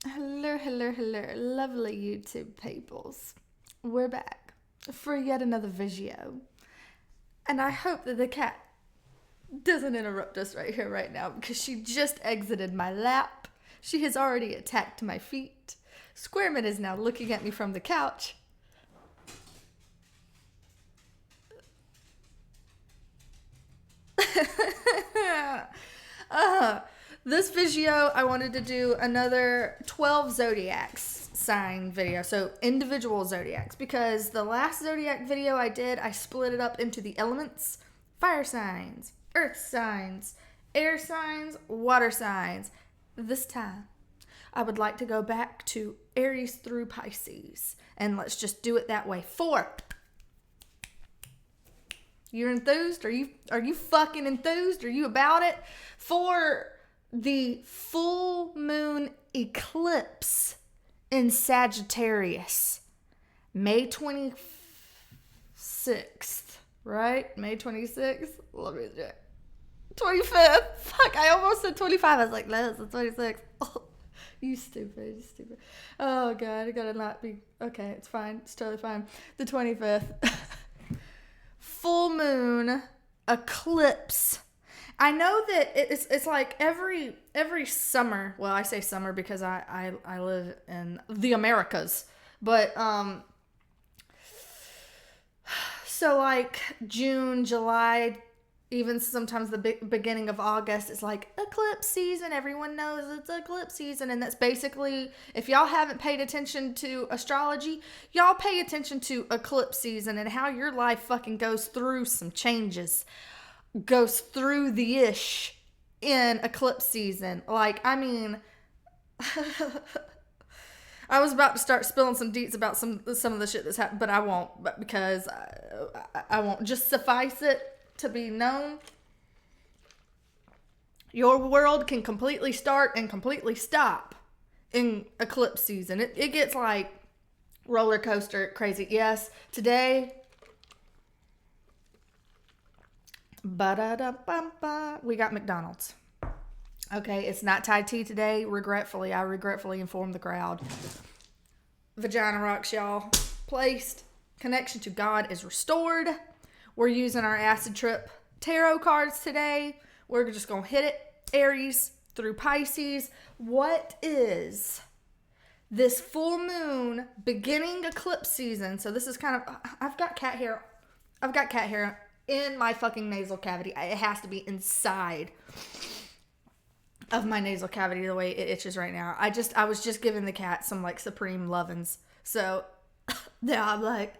Hello, hello, hello, lovely YouTube peoples. We're back for yet another video. And I hope that the cat doesn't interrupt us right here, right now, because she just exited my lap. She has already attacked my feet. Squareman is now looking at me from the couch. This video, I wanted to do another 12 zodiacs sign video. So individual zodiacs, because the last zodiac video I did, I split it up into the elements: fire signs, earth signs, air signs, water signs. This time, I would like to go back to Aries through Pisces, and let's just do it that way. 4. You're enthused? Are you fucking enthused? Are you about it? For the full moon eclipse in Sagittarius, May 26th, right? May 26th? Let me check. 25th. Fuck, I almost said 25. I was like, no, it's the 26th. Oh, you stupid. Oh, God, I gotta not be. Okay, it's fine. It's totally fine. The 25th. Full moon eclipse. I know that it's like every summer. Well, I say summer because I live in the Americas, but so like June, July, even sometimes the beginning of August, it's like eclipse season. Everyone knows it's eclipse season, and that's basically, if y'all haven't paid attention to astrology, y'all pay attention to eclipse season and how your life fucking goes through some changes. Goes through the ish in eclipse season. Like, I mean, I was about to start spilling some deets about some of the shit that's happened, but I won't, but because I won't. Just suffice it to be known, your world can completely start and completely stop in eclipse season. It gets like roller coaster crazy. Yes, today, we got McDonald's. Okay, it's not Thai tea today. I regretfully informed the crowd. Vagina rocks, y'all. Placed. Connection to God is restored. We're using our acid trip tarot cards today. We're just going to hit it. Aries through Pisces. What is this full moon beginning eclipse season? So this is kind of, I've got cat hair in my fucking nasal cavity. It has to be inside of my nasal cavity the way it itches right now. I was just giving the cat some like supreme lovin's. So now I'm like,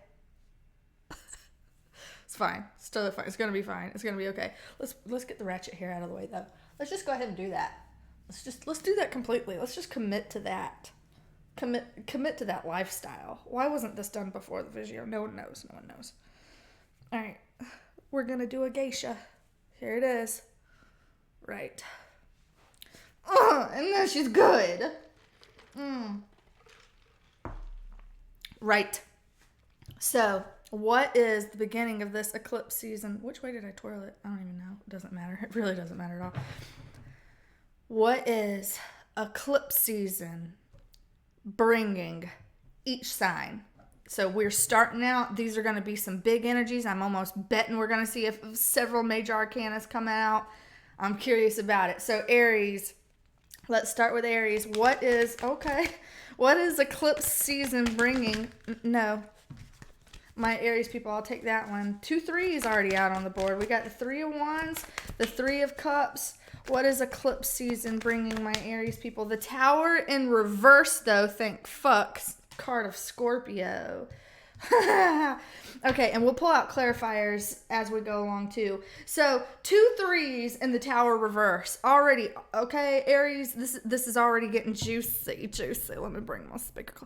it's fine. It's totally fine. It's gonna be fine. It's gonna be okay. Let's get the ratchet hair out of the way though. Let's just go ahead and do that. Let's do that completely. Let's just commit to that. Commit to that lifestyle. Why wasn't this done before the video? No one knows. All right. We're gonna do a geisha. Here it is. Right. And then she's good. Right. So, what is the beginning of this eclipse season? Which way did I twirl it? I don't even know. It doesn't matter. It really doesn't matter at all. What is eclipse season bringing each sign? So we're starting out. These are going to be some big energies. I'm almost betting we're going to see if several major arcanas come out. I'm curious about it. So Aries. Let's start with Aries. What is eclipse season bringing? No. My Aries people, I'll take that one. 2 3s already out on the board. We got the 3 of Wands, the 3 of Cups. What is eclipse season bringing, my Aries people? The Tower in reverse, though. Thank fuck. Card of Scorpio. Okay, and we'll pull out clarifiers as we go along, too. So, 2 3s in the Tower reverse. Already, okay, Aries, this is already getting juicy. Let me bring my speaker.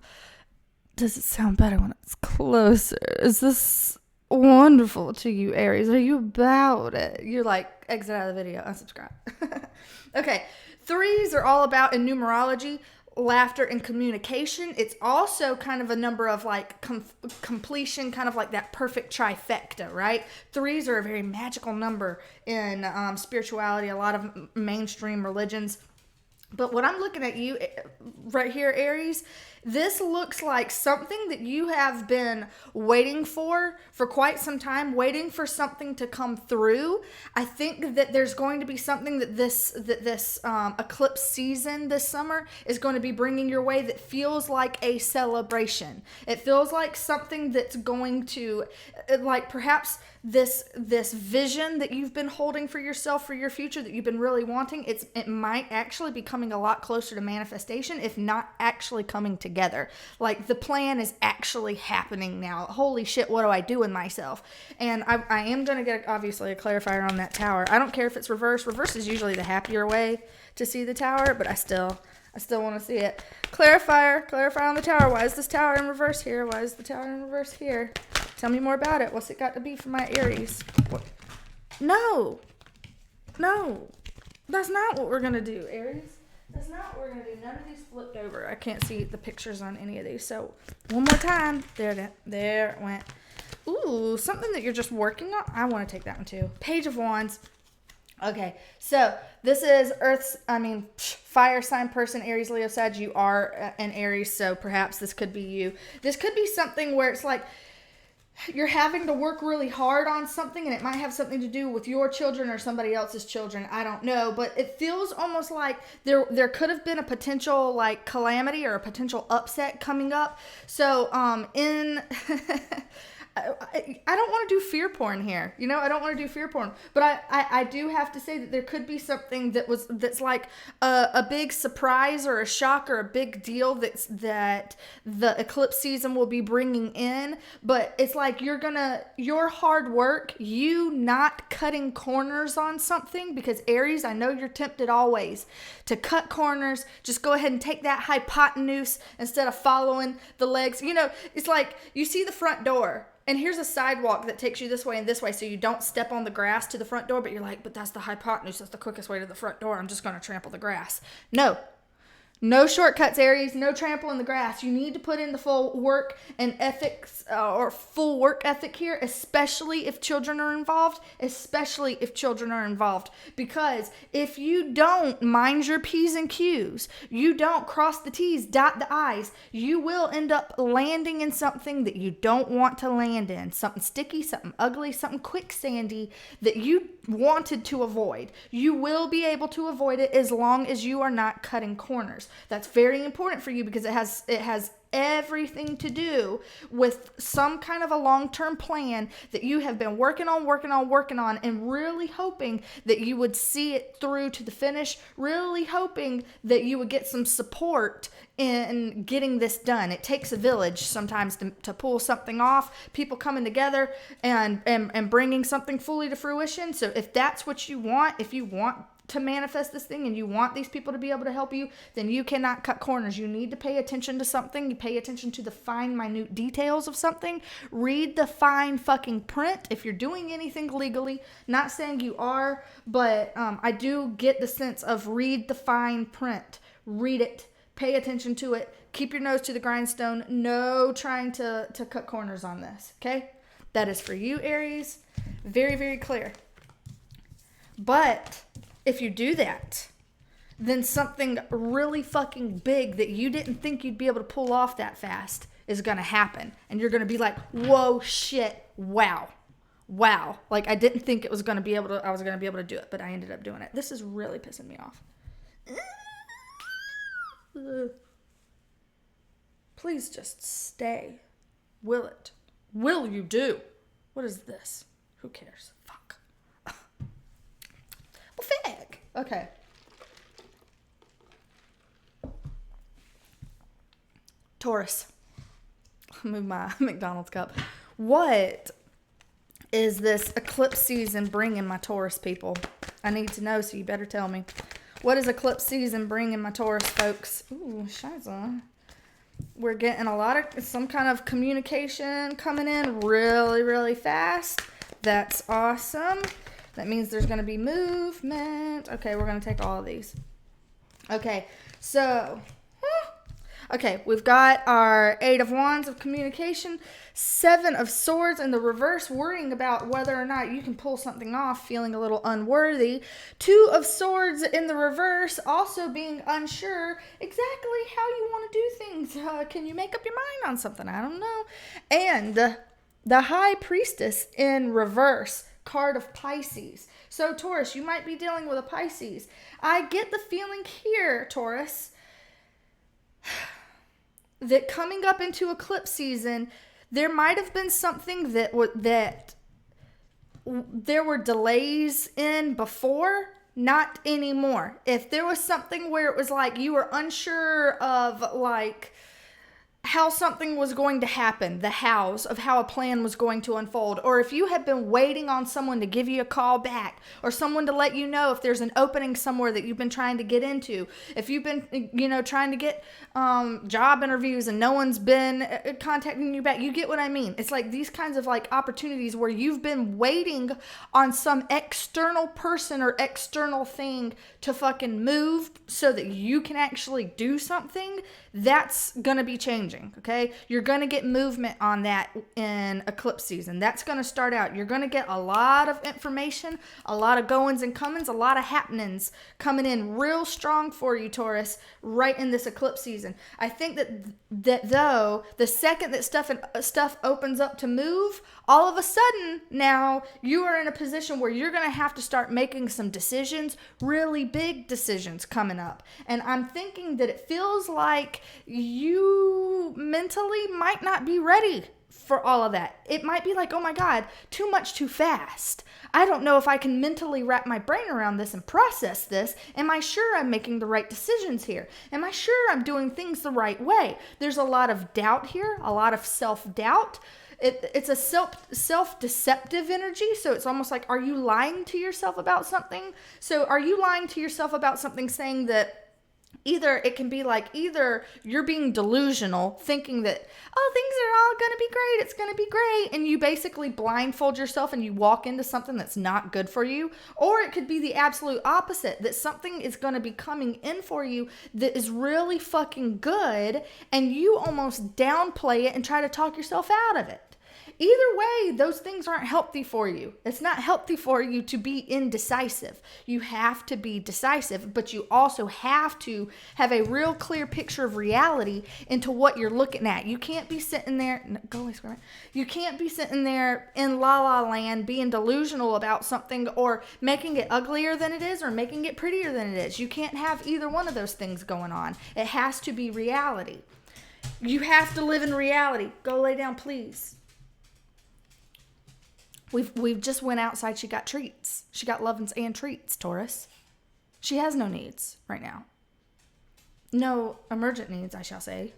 Does it sound better when it's closer? Is this wonderful to you, Aries? Are you about it? You're like, exit out of the video, unsubscribe. Okay, 3s are all about, in numerology, laughter and communication. It's also kind of a number of like completion, kind of like that perfect trifecta, right? 3s are a very magical number in spirituality. A lot of mainstream religions But what I'm looking at you right here, Aries, this looks like something that you have been waiting for quite some time, waiting for something to come through. I think that there's going to be something that this eclipse season this summer is going to be bringing your way that feels like a celebration. It feels like something that's going to, like perhaps this vision that you've been holding for yourself, for your future, that you've been really wanting, it might actually be coming a lot closer to manifestation, if not actually coming together. Like the plan is actually happening now. Holy shit, what do I do with myself? And I am going to get obviously a clarifier on that tower. I don't care if it's reverse. Reverse is usually the happier way to see the tower, but I still want to see it. Clarify on the tower. Why is this tower in reverse here? Why is the tower in reverse here? Tell me more about it. What's it got to be for my Aries? What? No. That's not what we're going to do, Aries. That's not what we're going to do. None of these flipped over. I can't see the pictures on any of these. So, one more time. There it went. Ooh, something that you're just working on. I want to take that one too. Page of Wands. Okay, so this is fire sign person, Aries, Leo, Sag. You are an Aries, so perhaps this could be you. This could be something where it's like you're having to work really hard on something, and it might have something to do with your children or somebody else's children. I don't know, but it feels almost like there could have been a potential like calamity or a potential upset coming up. So I don't want to do fear porn here. I don't want to do fear porn. But I do have to say that there could be something that's like a big surprise or a shock or a big deal that the eclipse season will be bringing in. But it's like your hard work, you not cutting corners on something, because Aries, I know you're tempted always to cut corners. Just go ahead and take that hypotenuse instead of following the legs. It's like you see the front door. And here's a sidewalk that takes you this way and this way, so you don't step on the grass to the front door, but you're like, but that's the hypotenuse. That's the quickest way to the front door. I'm just going to trample the grass. No shortcuts, Aries. No trampling the grass. You need to put in the full work and ethics or full work ethic here, especially if children are involved. Because if you don't mind your P's and Q's, you don't cross the T's, dot the I's, you will end up landing in something that you don't want to land in. Something sticky, something ugly, something quicksandy that you wanted to avoid. You will be able to avoid it as long as you are not cutting corners. That's very important for you, because it has everything to do with some kind of a long-term plan that you have been working on, and really hoping that you would see it through to the finish, really hoping that you would get some support in getting this done. It takes a village sometimes to pull something off, people coming together and bringing something fully to fruition. So if that's what you want, if you want to manifest this thing and you want these people to be able to help you, then you cannot cut corners. You need to pay attention to something. You pay attention to the fine, minute details of something. Read the fine fucking print if you're doing anything legally. Not saying you are, but I do get the sense of read the fine print. Read it. Pay attention to it. Keep your nose to the grindstone. No trying to cut corners on this, okay? That is for you, Aries. Very, very clear. But if you do that, then something really fucking big that you didn't think you'd be able to pull off that fast is going to happen. And you're going to be like, whoa, shit, wow. Like I didn't think I was going to be able to do it, but I ended up doing it. This is really pissing me off. Please just stay. Will you do? What is this? Who cares? Fuck. Well, fig. Okay. Taurus. Move my McDonald's cup. What is this eclipse season bringing my Taurus people? I need to know, so you better tell me. What is eclipse season bringing my Taurus folks? Ooh, shiza. We're getting some kind of communication coming in really, really fast. That's awesome. That means there's going to be movement. Okay, we're going to take all of these. Okay, so Okay, we've got our 8 of Wands of communication, 7 of Swords in the reverse, worrying about whether or not you can pull something off, feeling a little unworthy. 2 of Swords in the reverse, also being unsure exactly how you want to do things. Can you make up your mind on something? I don't know. And the High Priestess in reverse, card of Pisces. So Taurus, you might be dealing with a Pisces. I get the feeling here, Taurus, that coming up into eclipse season, there might have been something that there were delays in before, not anymore. If there was something where it was like you were unsure of like how something was going to happen, the hows of how a plan was going to unfold, or if you had been waiting on someone to give you a call back, or someone to let you know if there's an opening somewhere that you've been trying to get into, if you've been, trying to get job interviews and no one's been contacting you back, you get what I mean? It's like these kinds of like opportunities where you've been waiting on some external person or external thing to fucking move so that you can actually do something. That's gonna be changing, okay? You're gonna get movement on that in eclipse season. That's gonna start out. You're gonna get a lot of information, a lot of goings and comings, a lot of happenings coming in real strong for you, Taurus, right in this eclipse season. I think that though, the second that stuff opens up to move, all of a sudden now you are in a position where you're gonna have to start making some decisions, really big decisions coming up. And I'm thinking that it feels like you mentally might not be ready for all of that. It might be like, oh my God, too much too fast. I don't know if I can mentally wrap my brain around this and process this. Am I sure I'm making the right decisions here? Am I sure I'm doing things the right way? There's a lot of doubt here, a lot of self-doubt. It's a self-deceptive energy. So it's almost like, are you lying to yourself about something? So are you lying to yourself about something, saying that either you're being delusional, thinking that, oh, things are all going to be great, it's going to be great, and you basically blindfold yourself and you walk into something that's not good for you. Or it could be the absolute opposite, that something is going to be coming in for you that is really fucking good, and you almost downplay it and try to talk yourself out of it. Either way, those things aren't healthy for you. It's not healthy for you to be indecisive. You have to be decisive, but you also have to have a real clear picture of reality into what you're looking at. You can't be sitting there, you can't be sitting there in la la land being delusional about something, or making it uglier than it is or making it prettier than it is. You can't have either one of those things going on. It has to be reality. You have to live in reality. Go lay down, please. We've just went outside. She got treats. She got lovin's and treats, Taurus. She has no needs right now. No emergent needs, I shall say.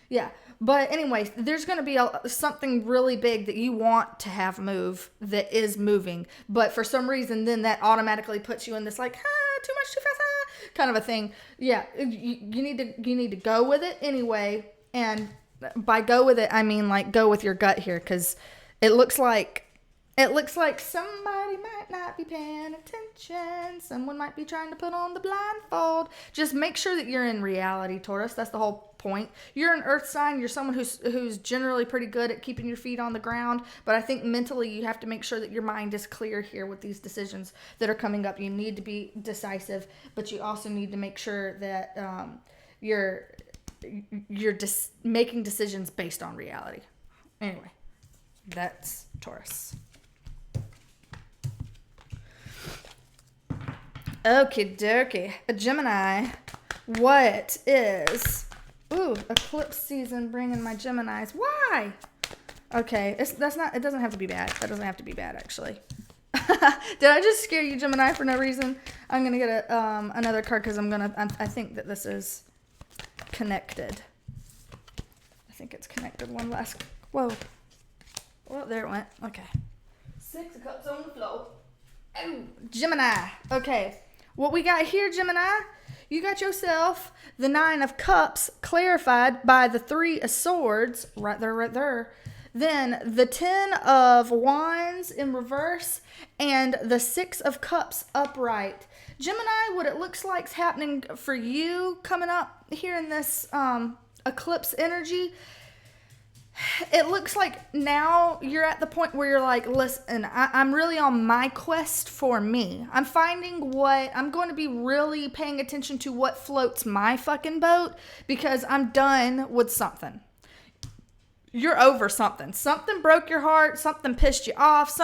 Yeah. But anyways, there's going to be something really big that you want to have move that is moving. But for some reason, then that automatically puts you in this like, too much, too fast, kind of a thing. Yeah. You need to go with it anyway. And by go with it, I mean like go with your gut here, because it looks like somebody might not be paying attention. Someone might be trying to put on the blindfold. Just make sure that you're in reality, Taurus. That's the whole point. You're an earth sign. You're someone who's generally pretty good at keeping your feet on the ground. But I think mentally you have to make sure that your mind is clear here with these decisions that are coming up. You need to be decisive, but you also need to make sure that you're making decisions based on reality. Anyway, that's Taurus. Okie dokie. A Gemini. What is... Ooh, eclipse season bringing my Geminis. Why? Okay, it doesn't have to be bad. That doesn't have to be bad, actually. Did I just scare you, Gemini, for no reason? I'm going to get another card because I think that this is connected. I think it's connected. One last... Whoa. Well, there it went. Okay. 6 of Cups on the floor. Oh, Gemini. Okay. What we got here, Gemini, you got yourself the 9 of Cups clarified by the 3 of Swords. Right there. Then the 10 of Wands in reverse and the 6 of Cups upright. Gemini, what it looks like is happening for you coming up here in this eclipse energy, it looks like now you're at the point where you're like, listen, I'm really on my quest for me. I'm finding I'm going to be really paying attention to what floats my fucking boat, because I'm done with something. You're over something. Something broke your heart. Something pissed you off.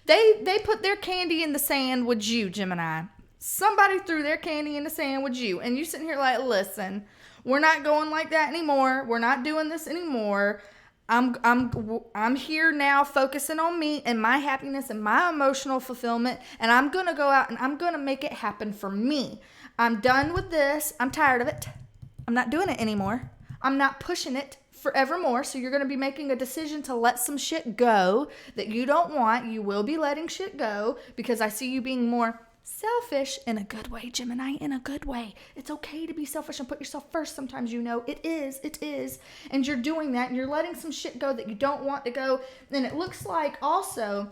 They put their candy in the sand with you, Gemini. Somebody threw their candy in the sand with you. And you sitting here like, listen, we're not going like that anymore. We're not doing this anymore. I'm here now focusing on me and my happiness and my emotional fulfillment. And I'm going to go out and I'm going to make it happen for me. I'm done with this. I'm tired of it. I'm not doing it anymore. I'm not pushing it forevermore. So you're going to be making a decision to let some shit go that you don't want. You will be letting shit go, because I see you being more selfish in a good way, Gemini, in a good way. It's okay to be selfish and put yourself first sometimes, it is. And you're doing that, and you're letting some shit go that you don't want to go. And it looks like also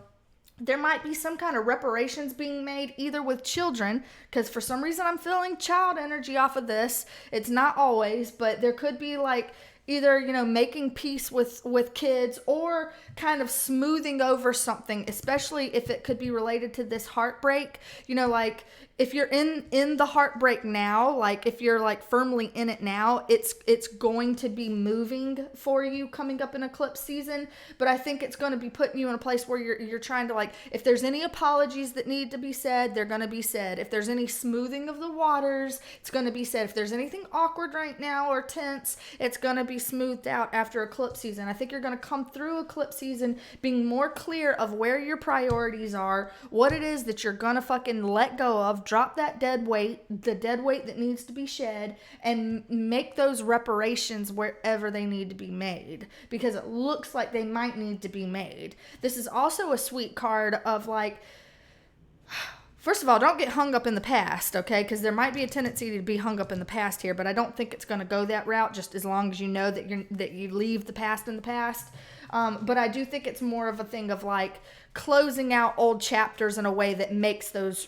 there might be some kind of reparations being made, either with children, because for some reason I'm feeling child energy off of this. It's not always, but there could be like either, making peace with kids, or kind of smoothing over something, especially if it could be related to this heartbreak. Like if you're in the heartbreak now, like if you're like firmly in it now, it's going to be moving for you coming up in eclipse season. But I think it's going to be putting you in a place where you're trying to, like, if there's any apologies that need to be said, they're going to be said. If there's any smoothing of the waters, it's going to be said. If there's anything awkward right now or tense, it's going to be smoothed out after eclipse season. I think you're going to come through eclipse season being more clear of where your priorities are, what it is that you're going to fucking let go of, drop that dead weight, the dead weight that needs to be shed, and make those reparations wherever they need to be made, because it looks like they might need to be made. This is also a sweet card of like, first of all, don't get hung up in the past, okay? Because there might be a tendency to be hung up in the past here, but I don't think it's going to go that route, just as long as you know that you leave the past in the past. But I do think it's more of a thing of like closing out old chapters in a way that makes those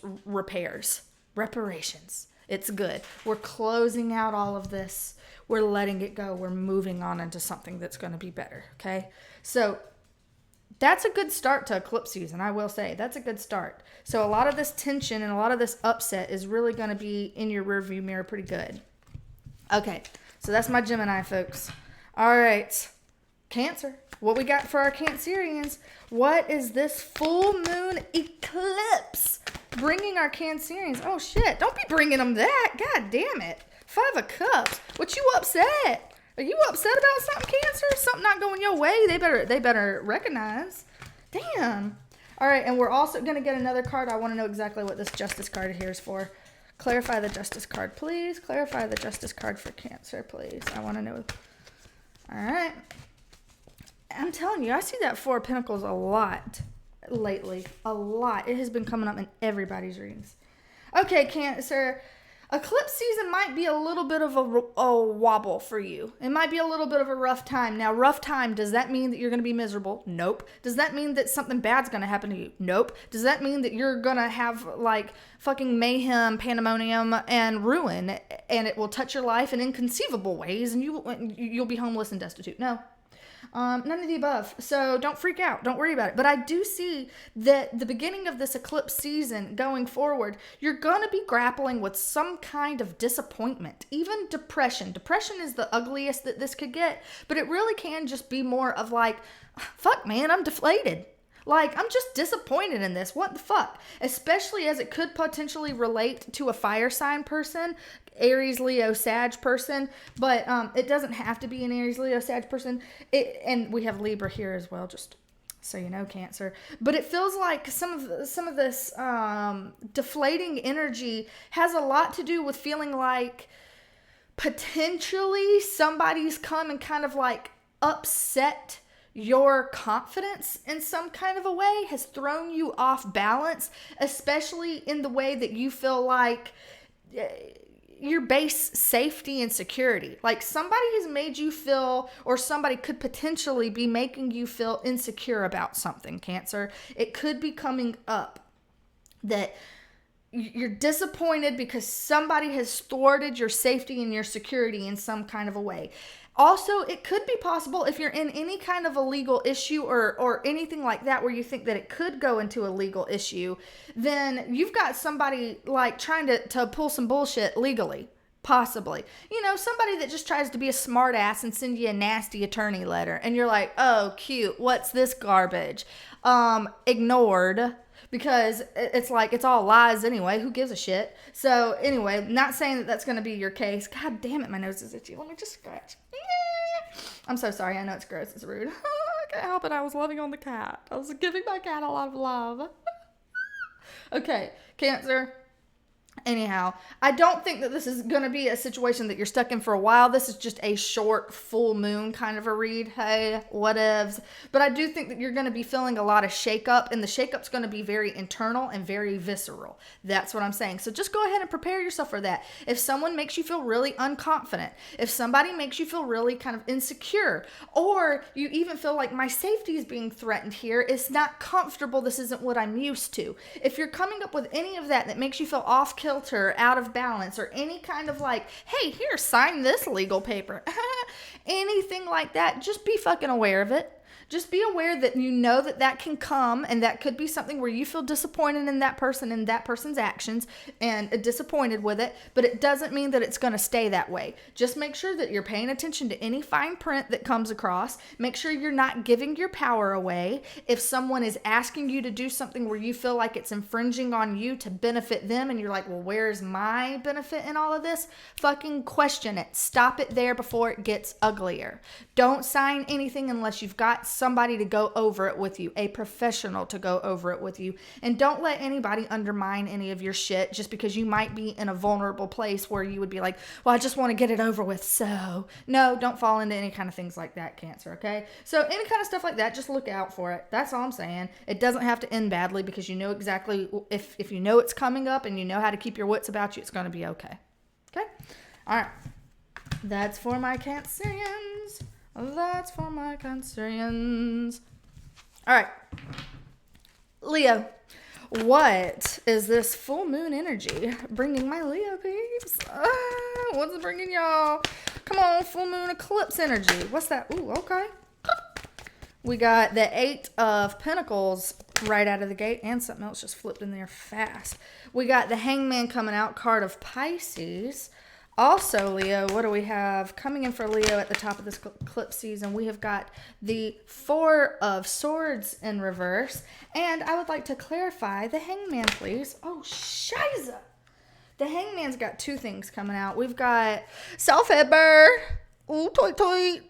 reparations. It's good. We're closing out all of this. We're letting it go. We're moving on into something that's going to be better, okay? So that's a good start to eclipse season, I will say. That's a good start. So a lot of this tension and a lot of this upset is really going to be in your rearview mirror pretty good. Okay, so that's my Gemini, folks. All right, Cancer. What we got for our Cancerians? What is this full moon eclipse bringing our Cancerians? Oh, shit. Don't be bringing them that. God damn it. 5 of Cups. What you upset? Are you upset about something, Cancer? Something not going your way? They better recognize. Damn. All right, and we're also going to get another card. I want to know exactly what this Justice card here is for. Clarify the Justice card, please. Clarify the Justice card for Cancer, please. I want to know. All right. I'm telling you, I see that 4 of Pentacles a lot lately. A lot. It has been coming up in everybody's readings. Okay, Cancer. Eclipse season might be a little bit of a wobble for you. It might be a little bit of a rough time. Now, rough time, does that mean that you're going to be miserable? Nope. Does that mean that something bad's going to happen to you? Nope. Does that mean that you're going to have like fucking mayhem, pandemonium, and ruin, and it will touch your life in inconceivable ways, and you'll be homeless and destitute? No. None of the above. So don't freak out. Don't worry about it. But I do see that the beginning of this eclipse season going forward, you're going to be grappling with some kind of disappointment, even depression. Depression is the ugliest that this could get, but it really can just be more of like, fuck, man, I'm deflated. Like, I'm just disappointed in this. What the fuck? Especially as it could potentially relate to a fire sign person, Aries, Leo, Sag person. But it doesn't have to be an Aries, Leo, Sag person. And we have Libra here as well, just so you know, Cancer. But it feels like some of this deflating energy has a lot to do with feeling like potentially somebody's come and kind of like upset your confidence in some kind of a way, has thrown you off balance, especially in the way that you feel like your base safety and security. Like somebody has made you feel, or somebody could potentially be making you feel insecure about something, Cancer. It could be coming up that you're disappointed because somebody has thwarted your safety and your security in some kind of a way. Also, it could be possible if you're in any kind of a legal issue or anything like that where you think that it could go into a legal issue, then you've got somebody like trying to pull some bullshit legally. Possibly. Somebody that just tries to be a smart ass and send you a nasty attorney letter. And you're like, oh, cute. What's this garbage? Ignored. Because it's like, it's all lies anyway. Who gives a shit? So anyway, not saying that that's going to be your case. God damn it, my nose is itchy. Let me just scratch. I'm so sorry. I know it's gross. It's rude. I can't help it. I was loving on the cat. I was giving my cat a lot of love. Okay, Cancer. Anyhow, I don't think that this is going to be a situation that you're stuck in for a while. This is just a short full moon kind of a read. Hey, whatevs. But I do think that you're going to be feeling a lot of shakeup, and the shakeup's going to be very internal and very visceral. That's what I'm saying. So just go ahead and prepare yourself for that. If someone makes you feel really unconfident, if somebody makes you feel really kind of insecure, or you even feel like my safety is being threatened here, it's not comfortable, this isn't what I'm used to. If you're coming up with any of that makes you feel off kilter, out of balance, or any kind of like, hey, here, sign this legal paper, anything like that, just be fucking aware of it. Just be aware that you know that can come, and that could be something where you feel disappointed in that person and that person's actions and disappointed with it, but it doesn't mean that it's going to stay that way. Just make sure that you're paying attention to any fine print that comes across. Make sure you're not giving your power away. If someone is asking you to do something where you feel like it's infringing on you to benefit them and you're like, well, where's my benefit in all of this? Fucking question it. Stop it there before it gets uglier. Don't sign anything unless you've got somebody to go over it with you, a professional to go over it with you. And don't let anybody undermine any of your shit just because you might be in a vulnerable place where you would be like, well, I just want to get it over with. So no, don't fall into any kind of things like that, Cancer. Okay. So any kind of stuff like that, just look out for it. That's all I'm saying. It doesn't have to end badly because you know exactly if you know it's coming up and you know how to keep your wits about you, it's going to be okay. Okay. All right. That's for my Cancerians. That's for my Cancerians. All right. Leo, what is this full moon energy bringing my Leo peeps? What's it bringing y'all? Come on, full moon eclipse energy. What's that? Ooh, okay. We got the 8 of Pentacles right out of the gate, and something else just flipped in there fast. We got the Hangman coming out, card of Pisces. Also, Leo, what do we have coming in for Leo at the top of this eclipse season? We have got the 4 of Swords in reverse. And I would like to clarify the Hangman, please. Oh, shiza. The Hangman's got 2 things coming out. We've got self-head bird. Ooh, toit, toit.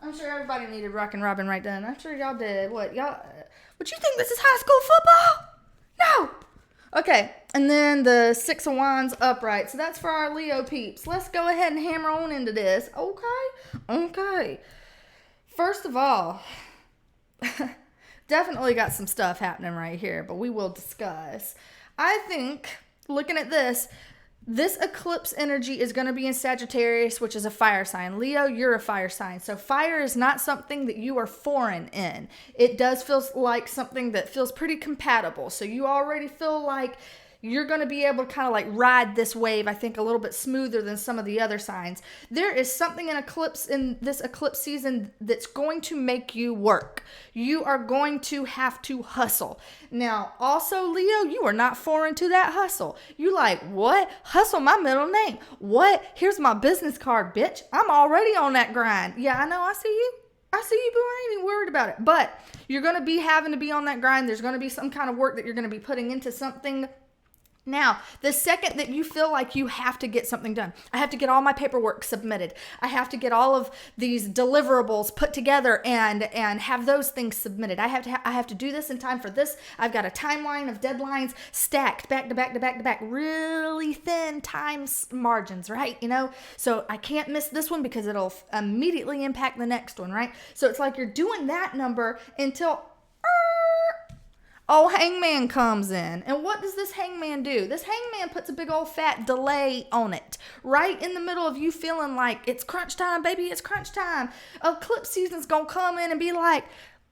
I'm sure everybody needed Rockin' Robin right then. I'm sure y'all did. What you think this is high school football? No. Okay, and then the 6 of Wands upright. So that's for our Leo peeps. Let's go ahead and hammer on into this. Okay. First of all, definitely got some stuff happening right here, but we will discuss. I think, looking at this eclipse energy is going to be in Sagittarius, which is a fire sign. Leo, you're a fire sign. So fire is not something that you are foreign in. It does feel like something that feels pretty compatible. So you already feel like you're going to be able to kind of like ride this wave, I think, a little bit smoother than some of the other signs. There is something in this eclipse season that's going to make you work. You are going to have to hustle. Now, also, Leo, you are not foreign to that hustle. You like, what? Hustle, my middle name. What? Here's my business card, bitch. I'm already on that grind. Yeah, I know. I see you, boo. I ain't even worried about it. But you're going to be having to be on that grind. There's going to be some kind of work that you're going to be putting into something. Now, the second that you feel like you have to get something done, I have to get all my paperwork submitted. I have to get all of these deliverables put together and have those things submitted. I have to do this in time for this. I've got a timeline of deadlines stacked back to back to back to back, really thin time margins, right? So I can't miss this one because it'll immediately impact the next one, right? So it's like you're doing that number until Oh, Hangman comes in. And what does this Hangman do? This Hangman puts a big old fat delay on it. Right in the middle of you feeling like it's crunch time, baby, it's crunch time. Eclipse season's going to come in and be like,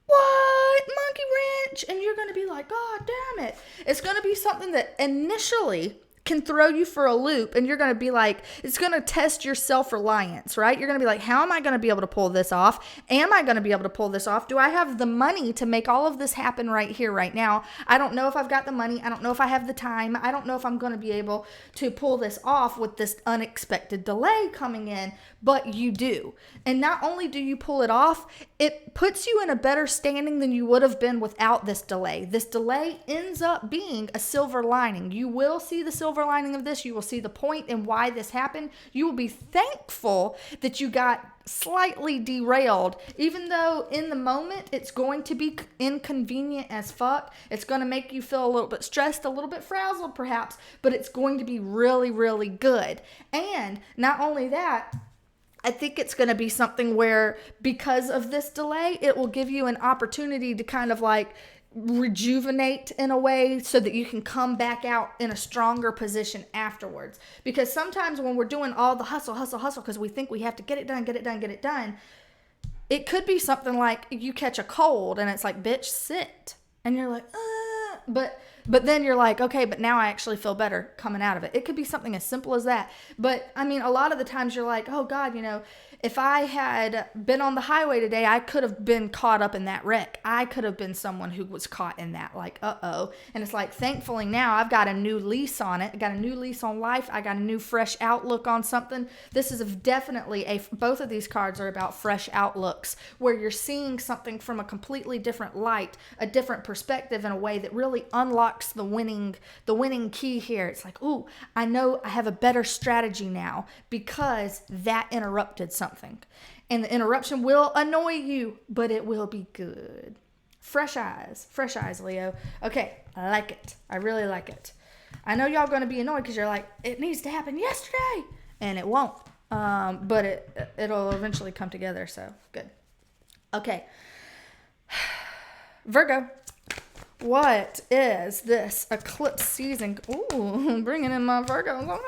what? Monkey wrench? And you're going to be like, God damn it. It's going to be something that initially can throw you for a loop, and you're going to be like, it's going to test your self-reliance, right? You're going to be like, how am I going to be able to pull this off? Am I going to be able to pull this off? Do I have the money to make all of this happen right here, right now? I don't know if I've got the money. I don't know if I have the time. I don't know if I'm going to be able to pull this off with this unexpected delay coming in, but you do. And not only do you pull it off, it puts you in a better standing than you would have been without this delay. This delay ends up being a silver lining. You will see the silver lining of this. You will see the point and why this happened. You will be thankful that you got slightly derailed, even though in the moment it's going to be inconvenient as fuck. It's going to make you feel a little bit stressed, a little bit frazzled perhaps, but it's going to be really, really good. And not only that, I think it's going to be something where because of this delay, it will give you an opportunity to kind of like rejuvenate in a way so that you can come back out in a stronger position afterwards. Because sometimes when we're doing all the hustle, because we think we have to get it done, it could be something like you catch a cold and it's like, bitch, sit. And you're like, but then you're like, okay, but now I actually feel better coming out of it. It could be something as simple as that. But I mean, a lot of the times you're like, oh God, if I had been on the highway today, I could have been caught up in that wreck. I could have been someone who was caught in that, like, uh-oh. And it's like, thankfully now I've got a new lease on it. I got a new lease on life. I got a new fresh outlook on something. This is definitely both of these cards are about fresh outlooks, where you're seeing something from a completely different light, a different perspective in a way that really unlocks the winning key here. It's like, ooh, I know I have a better strategy now because that interrupted something. And the interruption will annoy you, but it will be good. Fresh eyes, Leo. Okay, I like it. I really like it. I know y'all going to be annoyed because you're like, it needs to happen yesterday. And it won't. But it'll eventually come together, so good. Okay. Virgo. What is this eclipse season? Ooh, bringing in my Virgos. Okay.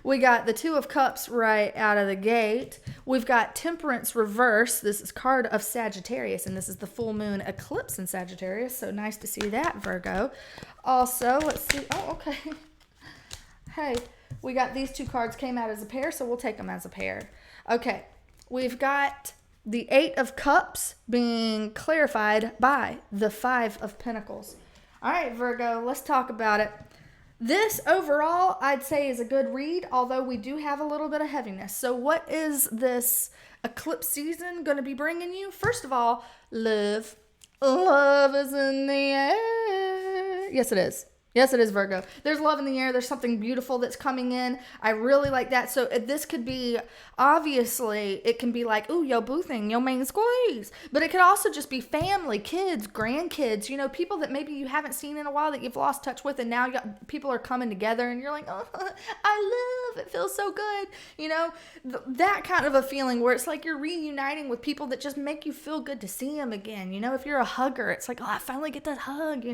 We got the Two of Cups right out of the gate. We've got Temperance reverse. This is card of Sagittarius, and this is the full moon eclipse in Sagittarius. So nice to see that, Virgo. Also, let's see. Oh, okay. Hey, we got these two cards came out as a pair, so we'll take them as a pair. Okay, we've got the Eight of Cups being clarified by the Five of Pentacles. All right, Virgo, let's talk about it. This overall, I'd say, is a good read, although we do have a little bit of heaviness. So what is this eclipse season going to be bringing you? First of all, love. Love is in the air. Yes, it is. Yes, it is, Virgo. There's love in the air. There's something beautiful that's coming in. I really like that. So this could be, obviously, it can be like, ooh, yo boo thing, yo main squeeze. But it could also just be family, kids, grandkids, people that maybe you haven't seen in a while that you've lost touch with, and now people are coming together and you're like, oh, I love, it feels so good. That kind of a feeling where it's like you're reuniting with people that just make you feel good to see them again. If you're a hugger, it's like, oh, I finally get that hug,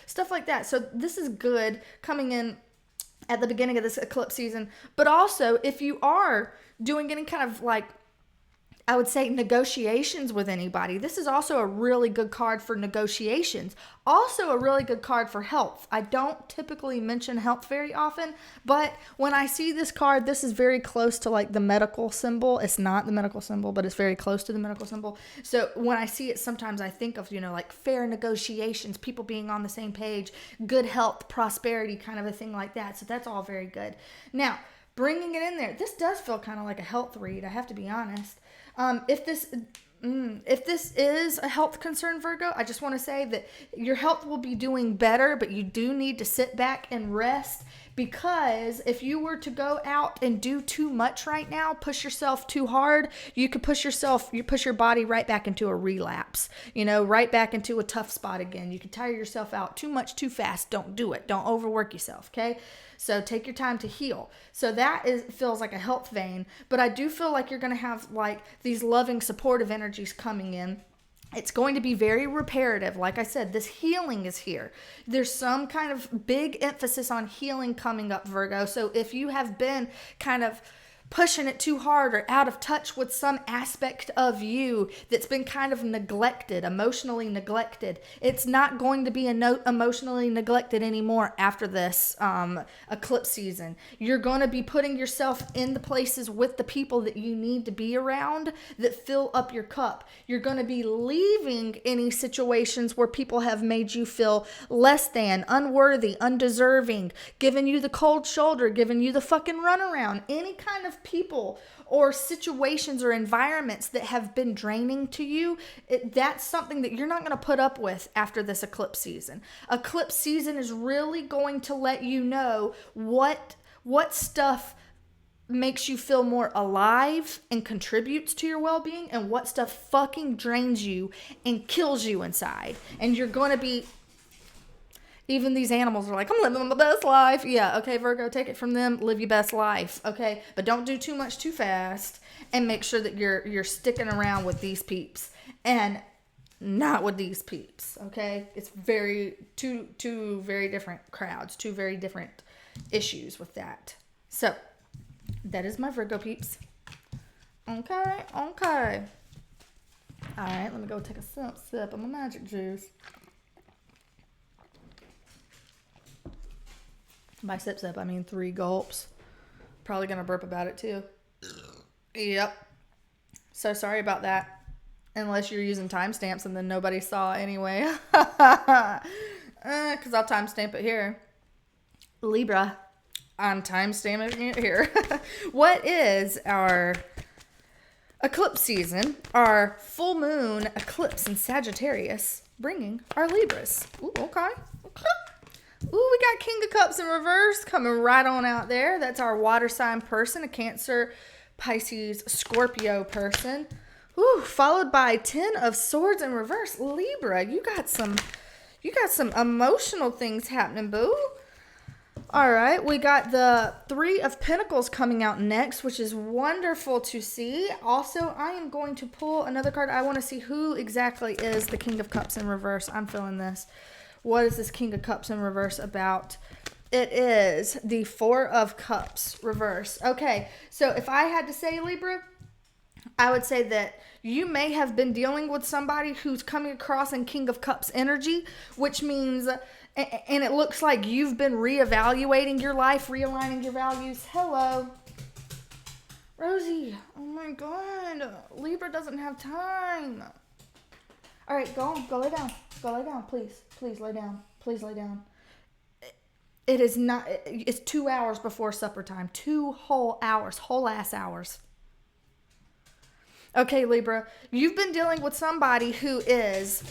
stuff like that. So this is good coming in at the beginning of this eclipse season. But also, if you are doing any kind of like, I would say, negotiations with anybody, this is also a really good card for negotiations. Also a really good card for health. I don't typically mention health very often, but when I see this card, this is very close to like the medical symbol. It's not the medical symbol, but it's very close to the medical symbol. So when I see it, sometimes I think of, like fair negotiations, people being on the same page, good health, prosperity, kind of a thing like that. So that's all very good. Now, bringing it in there, this does feel kind of like a health read, I have to be honest. If this is a health concern, Virgo, I just want to say that your health will be doing better, but you do need to sit back and rest, because if you were to go out and do too much right now, push yourself too hard, you could push your body right back into a relapse, right back into a tough spot again. You could tire yourself out too much, too fast. Don't do it. Don't overwork yourself. Okay. So take your time to heal. So that feels like a health vein, but I do feel like you're going to have like these loving, supportive energies coming in. It's going to be very reparative. Like I said, this healing is here. There's some kind of big emphasis on healing coming up, Virgo. So if you have been kind of pushing it too hard or out of touch with some aspect of you that's been kind of neglected, emotionally neglected, it's not going to be emotionally neglected anymore after this eclipse season. You're going to be putting yourself in the places with the people that you need to be around that fill up your cup. You're going to be leaving any situations where people have made you feel less than, unworthy, undeserving, giving you the cold shoulder, giving you the fucking runaround, any kind of people or situations or environments that have been draining to you. That's something that you're not going to put up with after this eclipse season. Eclipse season is really going to let you know what stuff makes you feel more alive and contributes to your well-being, and what stuff fucking drains you and kills you inside. And you're going to be... Even these animals are like, I'm living my best life. Yeah, okay, Virgo, take it from them. Live your best life, okay? But don't do too much too fast, and make sure that you're sticking around with these peeps and not with these peeps, okay? It's two very different crowds, two very different issues with that. So, that is my Virgo peeps. Okay. All right, let me go take a sip of my magic juice. By sip, I mean 3 gulps. Probably going to burp about it too. Yep. So sorry about that. Unless you're using timestamps and then nobody saw anyway. Because I'll timestamp it here. Libra, I'm timestamping it here. What is our eclipse season? Our full moon eclipse in Sagittarius bringing our Libras. Ooh, okay. Ooh, we got King of Cups in reverse coming right on out there. That's our water sign person, a Cancer, Pisces, Scorpio person. Ooh, followed by 10 of Swords in reverse. Libra, you got some emotional things happening, boo. All right, we got the 3 of Pentacles coming out next, which is wonderful to see. Also, I am going to pull another card. I want to see who exactly is the King of Cups in reverse. I'm feeling this. What is this King of Cups in reverse about? It is the 4 of Cups reverse. Okay, so if I had to say, Libra, I would say that you may have been dealing with somebody who's coming across in King of Cups energy, which means, and it looks like you've been reevaluating your life, realigning your values. Hello. Rosie, oh my God, Libra doesn't have time. All right, go lay down. Go lay down, please. Please lay down. Please lay down. It is not, it's 2 hours before supper time. 2 whole hours, whole ass hours. Okay, Libra, you've been dealing with somebody who is,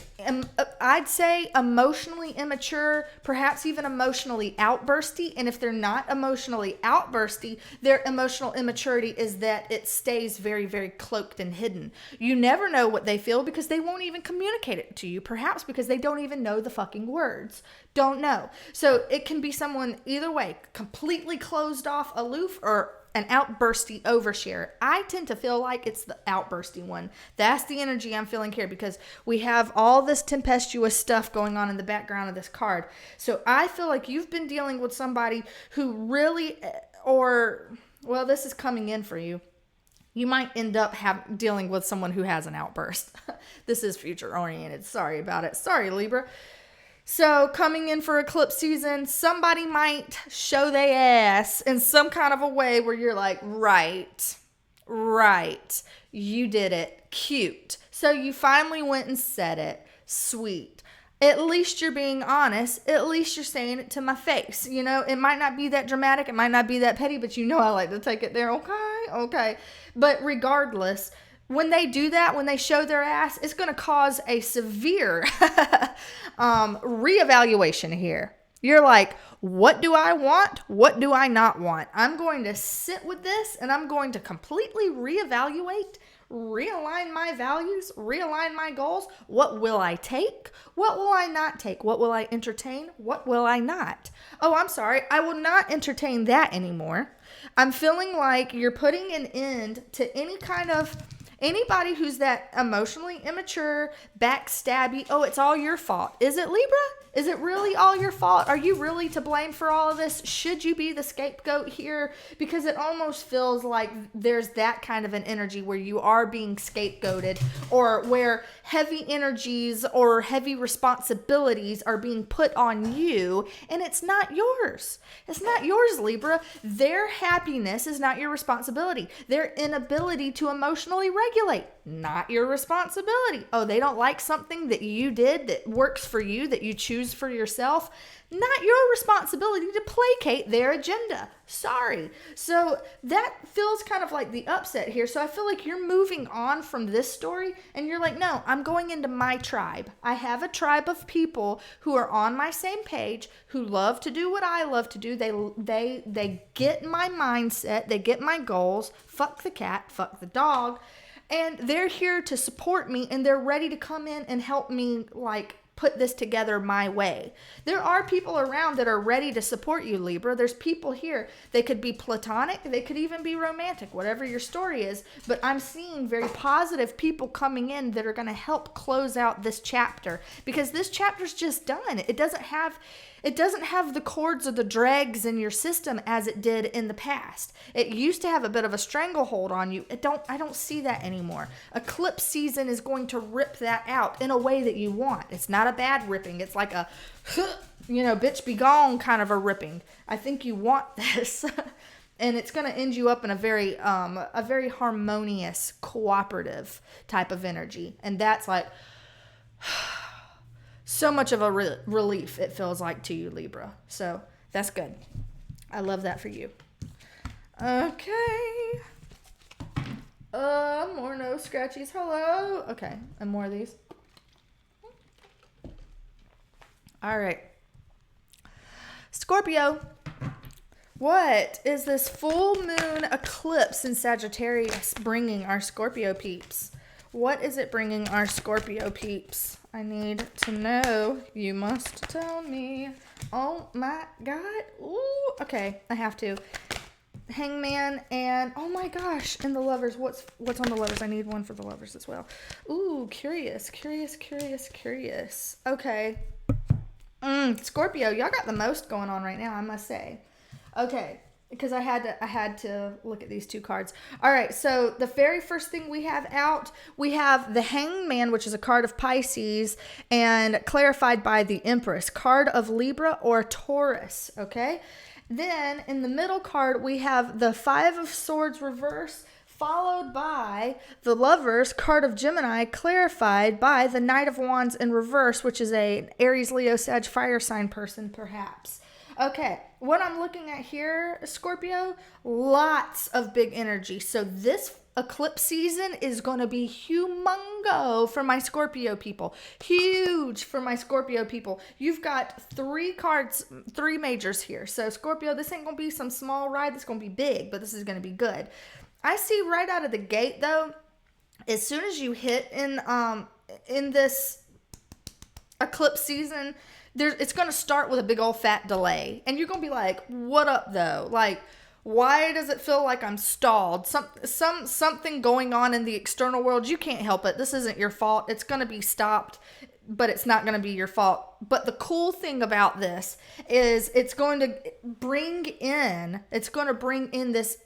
I'd say, emotionally immature, perhaps even emotionally outbursty. And if they're not emotionally outbursty, their emotional immaturity is that it stays very, very cloaked and hidden. You never know what they feel because they won't even communicate it to you, perhaps because they don't even know the fucking words. Don't know. So it can be someone either way, completely closed off, aloof, or an outbursty overshare. I tend to feel like it's the outbursty one. That's the energy I'm feeling here because we have all this tempestuous stuff going on in the background of this card. So I feel like you've been dealing with somebody who really, this is coming in for you. You might end up dealing with someone who has an outburst. This is future oriented. Sorry about it. Sorry, Libra. So coming in for eclipse season, somebody might show their ass in some kind of a way where you're like, right, you did it, cute. So you finally went and said it, sweet. At least you're being honest. At least you're saying it to my face. You know, it might not be that dramatic. It might not be that petty, but you know I like to take it there. Okay. But regardless, when they do that, when they show their ass, it's going to cause a severe reevaluation here. You're like, what do I want? What do I not want? I'm going to sit with this and I'm going to completely reevaluate, realign my values, realign my goals. What will I take? What will I not take? What will I entertain? What will I not? Oh, I'm sorry. I will not entertain that anymore. I'm feeling like you're putting an end to any kind of Anybody who's that emotionally immature, backstabby, oh, it's all your fault. Is it, Libra? Is it really all your fault? Are you really to blame for all of this? Should you be the scapegoat here? Because it almost feels like there's that kind of an energy where you are being scapegoated, or where heavy energies or heavy responsibilities are being put on you, and it's not yours. It's not yours, Libra. Their happiness is not your responsibility. Their inability to emotionally regulate, not your responsibility. Oh, they don't like something that you did that works for you, that you choose for yourself. Not your responsibility to placate their agenda. Sorry. So that feels kind of like the upset here. So I feel like you're moving on from this story and you're like, no, I'm going into my tribe. I have a tribe of people who are on my same page, who love to do what I love to do. They get my mindset. They get my goals. Fuck the cat, fuck the dog. And they're here to support me, and they're ready to come in and help me, like, put this together my way. There are people around that are ready to support you, Libra. There's people here. They could be platonic. They could even be romantic, whatever your story is. But I'm seeing very positive people coming in that are going to help close out this chapter, because this chapter's just done. It doesn't have the cords or the dregs in your system as it did in the past. It used to have a bit of a stranglehold on you. I don't see that anymore. Eclipse season is going to rip that out in a way that you want. It's not a bad ripping. It's like a, bitch be gone kind of a ripping. I think you want this. And it's going to end you up in a very harmonious, cooperative type of energy. And that's like... so much of a relief, it feels like, to you, Libra. So that's good. I love that for you. Okay. More nose scratchies. Hello. Okay. And more of these. All right. Scorpio. What is this full moon eclipse in Sagittarius bringing our Scorpio peeps? What is it bringing our Scorpio peeps? I need to know. You must tell me. Oh my God. Ooh. Okay, I have to. Hangman and, oh my gosh, and the lovers. What's on the lovers? I need one for the lovers as well. Ooh, curious. Okay. Scorpio, y'all got the most going on right now, I must say. Okay. Because I had to look at these two cards. All right, so the very first thing we have out, we have the Hangman, which is a card of Pisces, and clarified by the Empress, card of Libra or Taurus, okay? Then in the middle card, we have the Five of Swords reverse, followed by the Lovers, card of Gemini, clarified by the Knight of Wands in reverse, which is a Aries, Leo, Sag, fire sign person, perhaps. Okay, what I'm looking at here, Scorpio, lots of big energy. So this eclipse season is going to be humongo for my Scorpio people. Huge for my Scorpio people. You've got three cards, three majors here. So Scorpio, this ain't going to be some small ride. This is going to be big, but this is going to be good. I see right out of the gate, though, as soon as you hit in this eclipse season, it's going to start with a big old fat delay. And you're going to be like, what up, though? Like, why does it feel like I'm stalled? Something going on in the external world. You can't help it. This isn't your fault. It's going to be stopped, but it's not going to be your fault. But the cool thing about this is it's going to bring in this,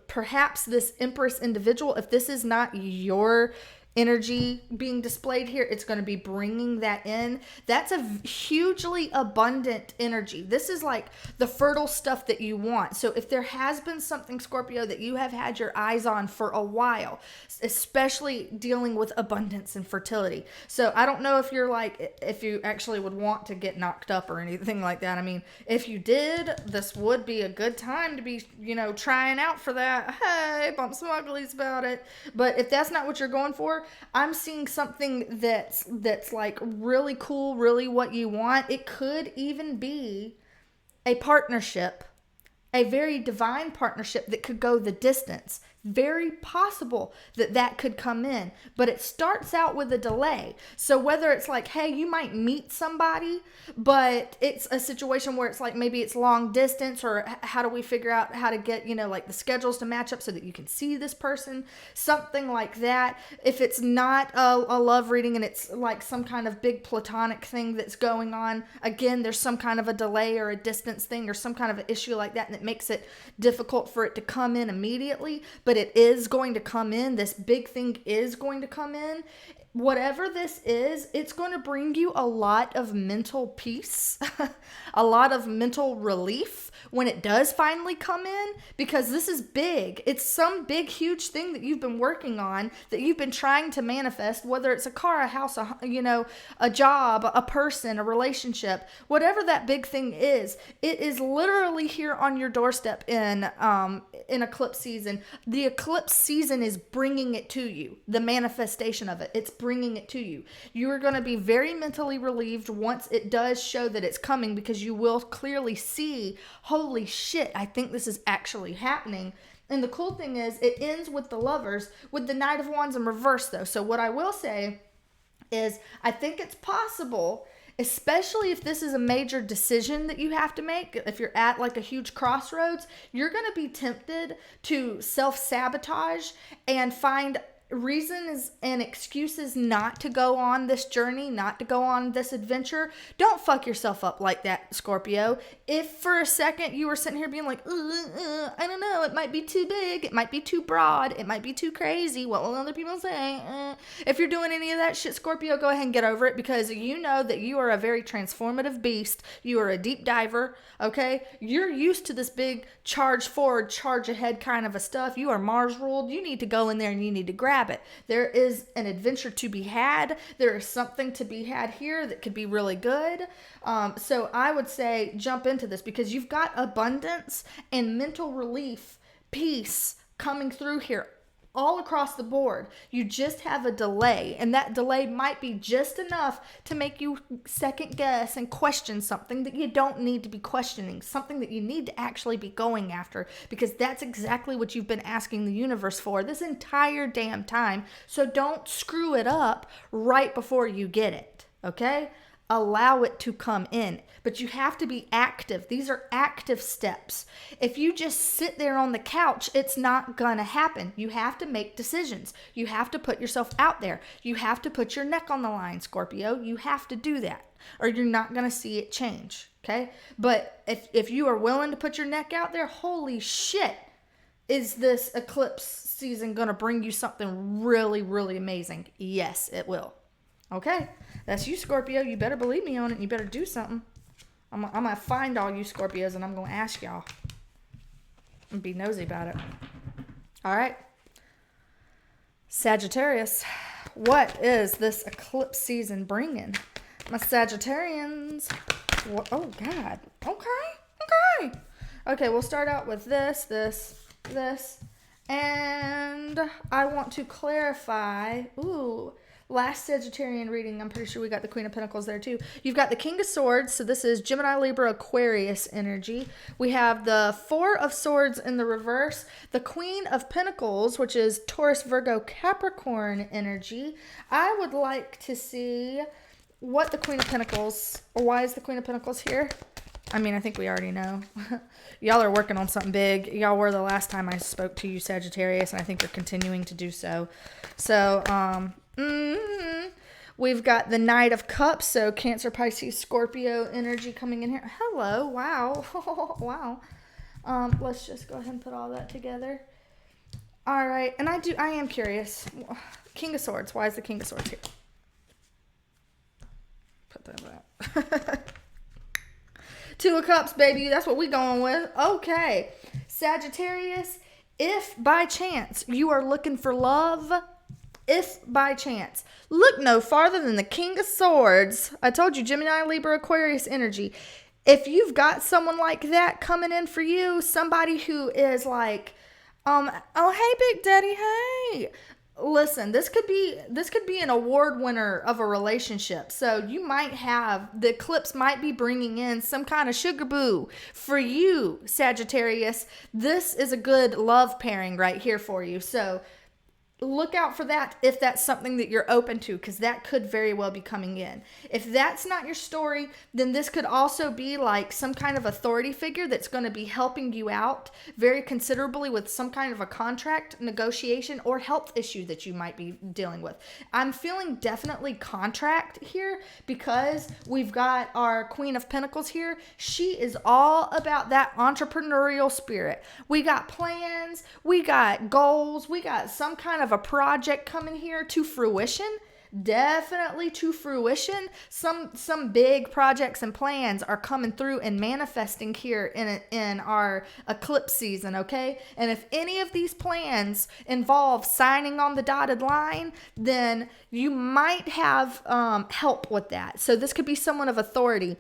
perhaps this Empress individual. If this is not your energy being displayed here, it's going to be bringing that in. That's a hugely abundant energy. This is like the fertile stuff that you want. So if there has been something, Scorpio, that you have had your eyes on for a while, especially dealing with abundance and fertility. So I don't know if you actually would want to get knocked up or anything like that. I mean, if you did, this would be a good time to be, trying out for that. Hey, bump some uglies about it. But if that's not what you're going for, I'm seeing something that's like really cool, really what you want. It could even be a partnership, a very divine partnership that could go the distance. very possible that that could come in, but it starts out with a delay. So whether it's like, hey, you might meet somebody, but it's a situation where it's like, maybe it's long distance, or how do we figure out how to get, like the schedules to match up so that you can see this person, something like that. If it's not a love reading and it's like some kind of big platonic thing that's going on, again, there's some kind of a delay or a distance thing or some kind of an issue like that, and it makes it difficult for it to come in immediately. But it is going to come in. This big thing is going to come in. Whatever this is, it's going to bring you a lot of mental peace, a lot of mental relief when it does finally come in, because this is big. It's some big, huge thing that you've been working on, that you've been trying to manifest, whether it's a car, a house, a job, a person, a relationship, whatever that big thing is, it is literally here on your doorstep in eclipse season. The eclipse season is bringing it to you, the manifestation of it. It's bringing it to you. You are going to be very mentally relieved once it does show that it's coming, because you will clearly see, holy shit, I think this is actually happening. And the cool thing is, it ends with the Lovers, with the Knight of Wands in reverse, though. So what I will say is, I think it's possible, especially if this is a major decision that you have to make, if you're at like a huge crossroads, you're going to be tempted to self-sabotage and find reasons and excuses not to go on this journey, not to go on this adventure. Don't fuck yourself up like that, Scorpio. If for a second you were sitting here being like, I don't know, it might be too big, it might be too broad, it might be too crazy, what will other people say? If you're doing any of that shit, Scorpio, go ahead and get over it, because you know that you are a very transformative beast. You are a deep diver, okay? You're used to this big charge forward, charge ahead kind of a stuff. You are Mars ruled. You need to go in there and you need to grab it. There is an adventure to be had. There is something to be had here that could be really good. So I would say jump into this, because you've got abundance and mental relief, peace coming through here all across the board. You just have a delay, and that delay might be just enough to make you second guess and question something that you don't need to be questioning, something that you need to actually be going after, because that's exactly what you've been asking the universe for this entire damn time. So don't screw it up right before you get it, okay? Allow it to come in, but you have to be active. These are active steps. If you just sit there on the couch, it's not gonna happen. You have to make decisions. You have to put yourself out there. You have to put your neck on the line, Scorpio. You have to do that, or you're not gonna see it change, okay? But if you are willing to put your neck out there, holy shit, is this eclipse season gonna bring you something really, really amazing? Yes, it will. Okay, that's you, Scorpio. You better believe me on it. You better do something. I'm going to find all you Scorpios, and I'm going to ask y'all and be nosy about it. All right. Sagittarius, what is this eclipse season bringing? My Sagittarians. Oh, God. Okay. Okay, we'll start out with this. And I want to clarify. Ooh. Last Sagittarian reading, I'm pretty sure we got the Queen of Pentacles there too. You've got the King of Swords, so this is Gemini, Libra, Aquarius energy. We have the Four of Swords in the reverse, the Queen of Pentacles, which is Taurus, Virgo, Capricorn energy. I would like to see what the Queen of Pentacles, or why is the Queen of Pentacles here? I mean, I think we already know. Y'all are working on something big. Y'all were the last time I spoke to you, Sagittarius, and I think you're continuing to do so. So, we've got the Knight of Cups, so Cancer, Pisces, Scorpio energy coming in here. Hello, wow, wow. Let's just go ahead and put all that together. All right, and I am curious. King of Swords, why is the King of Swords here? Put that back. Two of Cups, baby, that's what we going with. Okay, Sagittarius, if by chance you are looking for love, if by chance, look no farther than the King of Swords. I told you, Gemini, Libra, Aquarius energy. If you've got someone like that coming in for you, somebody who is like, oh, hey, Big Daddy, hey. listen, this could be an award winner of a relationship. So you might have, the eclipse might be bringing in some kind of sugar boo for you, Sagittarius. This is a good love pairing right here for you. So look out for that if that's something that you're open to, because that could very well be coming in. If that's not your story, then this could also be like some kind of authority figure that's going to be helping you out very considerably with some kind of a contract negotiation or health issue that you might be dealing with. I'm feeling definitely contract here because we've got our Queen of Pentacles here. She is all about that entrepreneurial spirit. We got plans, we got goals, we got some kind of a project coming here to fruition. Definitely to fruition. Some big projects and plans are coming through and manifesting here in our eclipse season, okay? And if any of these plans involve signing on the dotted line, then you might have help with that. So this could be someone of authority.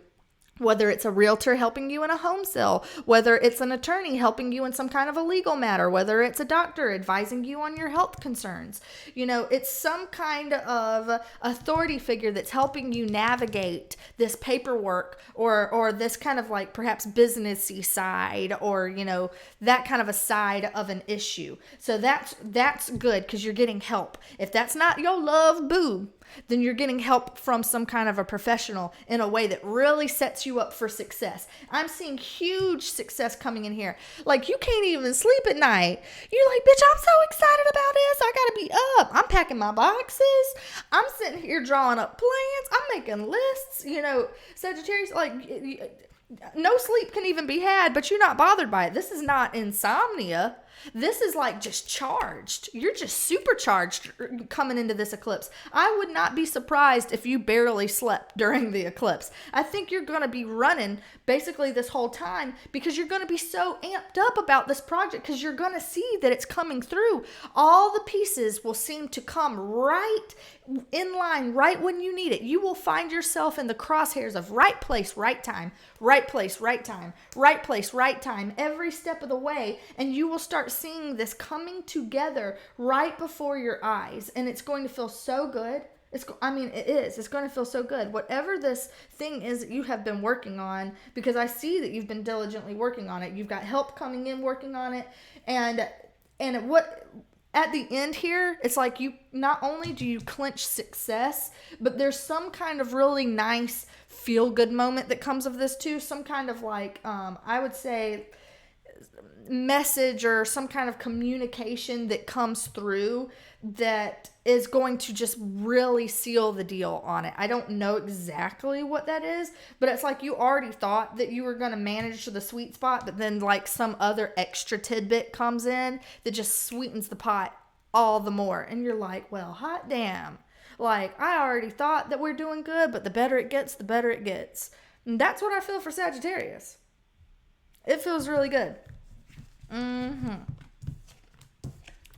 Whether it's a realtor helping you in a home sale, whether it's an attorney helping you in some kind of a legal matter, whether it's a doctor advising you on your health concerns. You know, it's some kind of authority figure that's helping you navigate this paperwork or this kind of like perhaps businessy side, or, you know, that kind of a side of an issue. So that's good because you're getting help. If that's not your love boo, then you're getting help from some kind of a professional in a way that really sets you up for success. I'm seeing huge success coming in here. Like, you can't even sleep at night. You're like, bitch, I'm so excited about this. I gotta be up. I'm packing my boxes. I'm sitting here drawing up plans. I'm making lists. You know, Sagittarius, like, no sleep can even be had, but you're not bothered by it. This is not insomnia. This is like just charged. You're just supercharged coming into this eclipse. I would not be surprised if you barely slept during the eclipse. I think you're going to be running basically this whole time because you're going to be so amped up about this project because you're going to see that it's coming through. All the pieces will seem to come right in line, right when you need it. You will find yourself in the crosshairs of right place, right time, right place, right time, right place, right time, every step of the way. And you will start seeing this coming together right before your eyes. And it's going to feel so good. It is. It's going to feel so good. Whatever this thing is that you have been working on, because I see that you've been diligently working on it. You've got help coming in working on it. And what at the end here, it's like you not only do you clinch success, but there's some kind of really nice feel good moment that comes of this too. Some kind of like, I would say, message or some kind of communication that comes through that is going to just really seal the deal on it. I don't know exactly what that is, but it's like you already thought that you were going to manage to the sweet spot, but then like some other extra tidbit comes in that just sweetens the pot all the more. And you're like, well, hot damn. Like, I already thought that we're doing good, but the better it gets, the better it gets. And that's what I feel for Sagittarius. It feels really good.